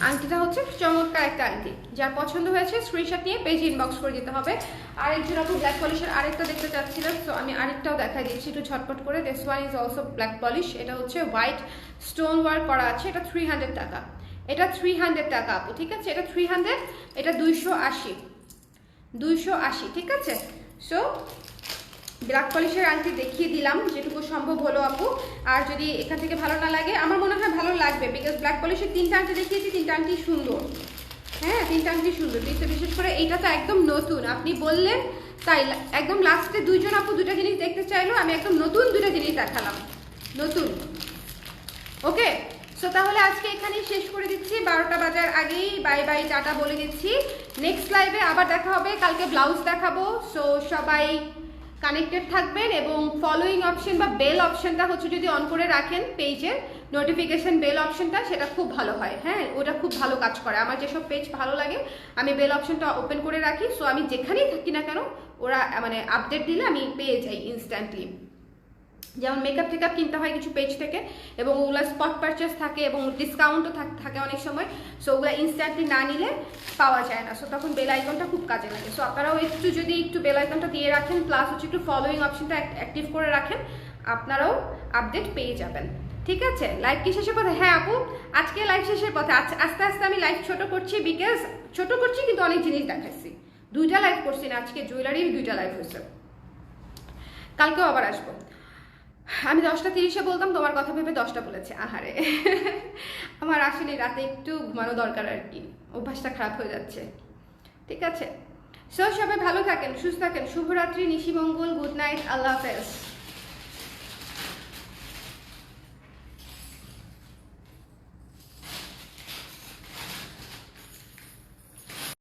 আংটিটা হচ্ছে চমৎকার একটা আংটি। যার পছন্দ হয়েছে স্ক্রিনশট নিয়ে পেজে ইনবক্স করে দিতে হবে। আর একজন আপু ব্ল্যাক পলিশের আরেকটা দেখতে চাচ্ছিলেন, তো আমি আরেকটাও দেখাই দিচ্ছি একটু ঝটপট করে। This one is also black polish. এটা হচ্ছে হোয়াইট স্টোন ওয়ার্ক করা আছে। এটা 300 টাকা, এটা 300 টাকা আপু, ঠিক আছে? এটা 300, এটা 280, ঠিক আছে? সো ব্ল্যাক পলিশের আংটি দেখিয়ে দিলাম যেটুকু সম্ভব হলো আপু। আর যদি এখান থেকে ভালো না লাগে, আমার মনে হয় ভালো লাগবে, বিকজ ব্ল্যাক পলিশের 3টা আংটি দেখিয়েছি, 3টা আংটি সুন্দর। হ্যাঁ 3টা আংটি সুন্দর, বিশেষ করে এইটা তো একদম নতুন, আপনি বললেন তাই। একদম লাস্টে 2জন আপু 2টা জিনিস দেখতে চাইলো, আমি একদম নতুন 2টা জিনিস দেখালাম, নতুন। ওকে, সো তাহলে আজকে এখানেই শেষ করে দিচ্ছি। 12টা বাজার আগেই বাই বাই টাটা বলে দিচ্ছি। নেক্সট লাইভে আবার দেখা হবে, কালকে ব্লাউজ দেখাবো। সো সবাই কানেক্টেড থাকবেন এবং ফলোয়িং অপশন বা বেল অপশনটা হচ্ছে যদি অন করে রাখেন পেজের নোটিফিকেশন বেল অপশনটা, সেটা খুব ভালো হয়। হ্যাঁ, ওটা খুব ভালো কাজ করে। আমার যেসব পেজ ভালো লাগে আমি বেল অপশনটা ওপেন করে রাখি, সো আমি যেখানেই থাকি না কেন ওরা মানে আপডেট দিলে আমি পেয়ে যাই ইনস্ট্যান্টলি। যেমন মেকআপ টেকআপ কিনতে হয় কিছু পেজ থেকে, এবং ওগুলো স্পট পারচেস থাকে এবং ডিসকাউন্টও থাকে অনেক সময়, সো ওগুলো ইনস্ট্যান্টলি না নিলে পাওয়া যায় না, সো তখন বেল আইকনটা খুব কাজে লাগে। সো আপনারাও যদি একটু বেল আইকনটা দিয়ে রাখেন, প্লাস হচ্ছে একটু ফলোয়িং অপশনটা অ্যাক্টিভ করে রাখেন, আপনারাও আপডেট পেয়ে যাবেন। ঠিক আছে, লাইভ কি শেষের পথে? হ্যাঁ আপু, আজকে লাইভ শেষের পথে। আস্তে আস্তে আমি লাইভ ছোট করছি, বিকজ ছোট করছি কিন্তু অনেক জিনিস দেখাচ্ছি। 2টা লাইভ করছি না, আজকে জুয়েলারির 2টা লাইভ হয়েছে, কালকেও আবার আসবো। আমি 10:30 বলতাম, তোমার কথা ভেবে 10টা বলেছে। আহারে আমার আসলে রাতে একটু ঘুমানো দরকার আর কি, অভ্যাসটা খারাপ হয়ে যাচ্ছে। ঠিক আছে, সো সবাই ভালো থাকেন, সুস্থ থাকেন, শুভরাত্রি, নিশিমঙ্গল, গুড নাইট, আল্লাহ হাফেজ।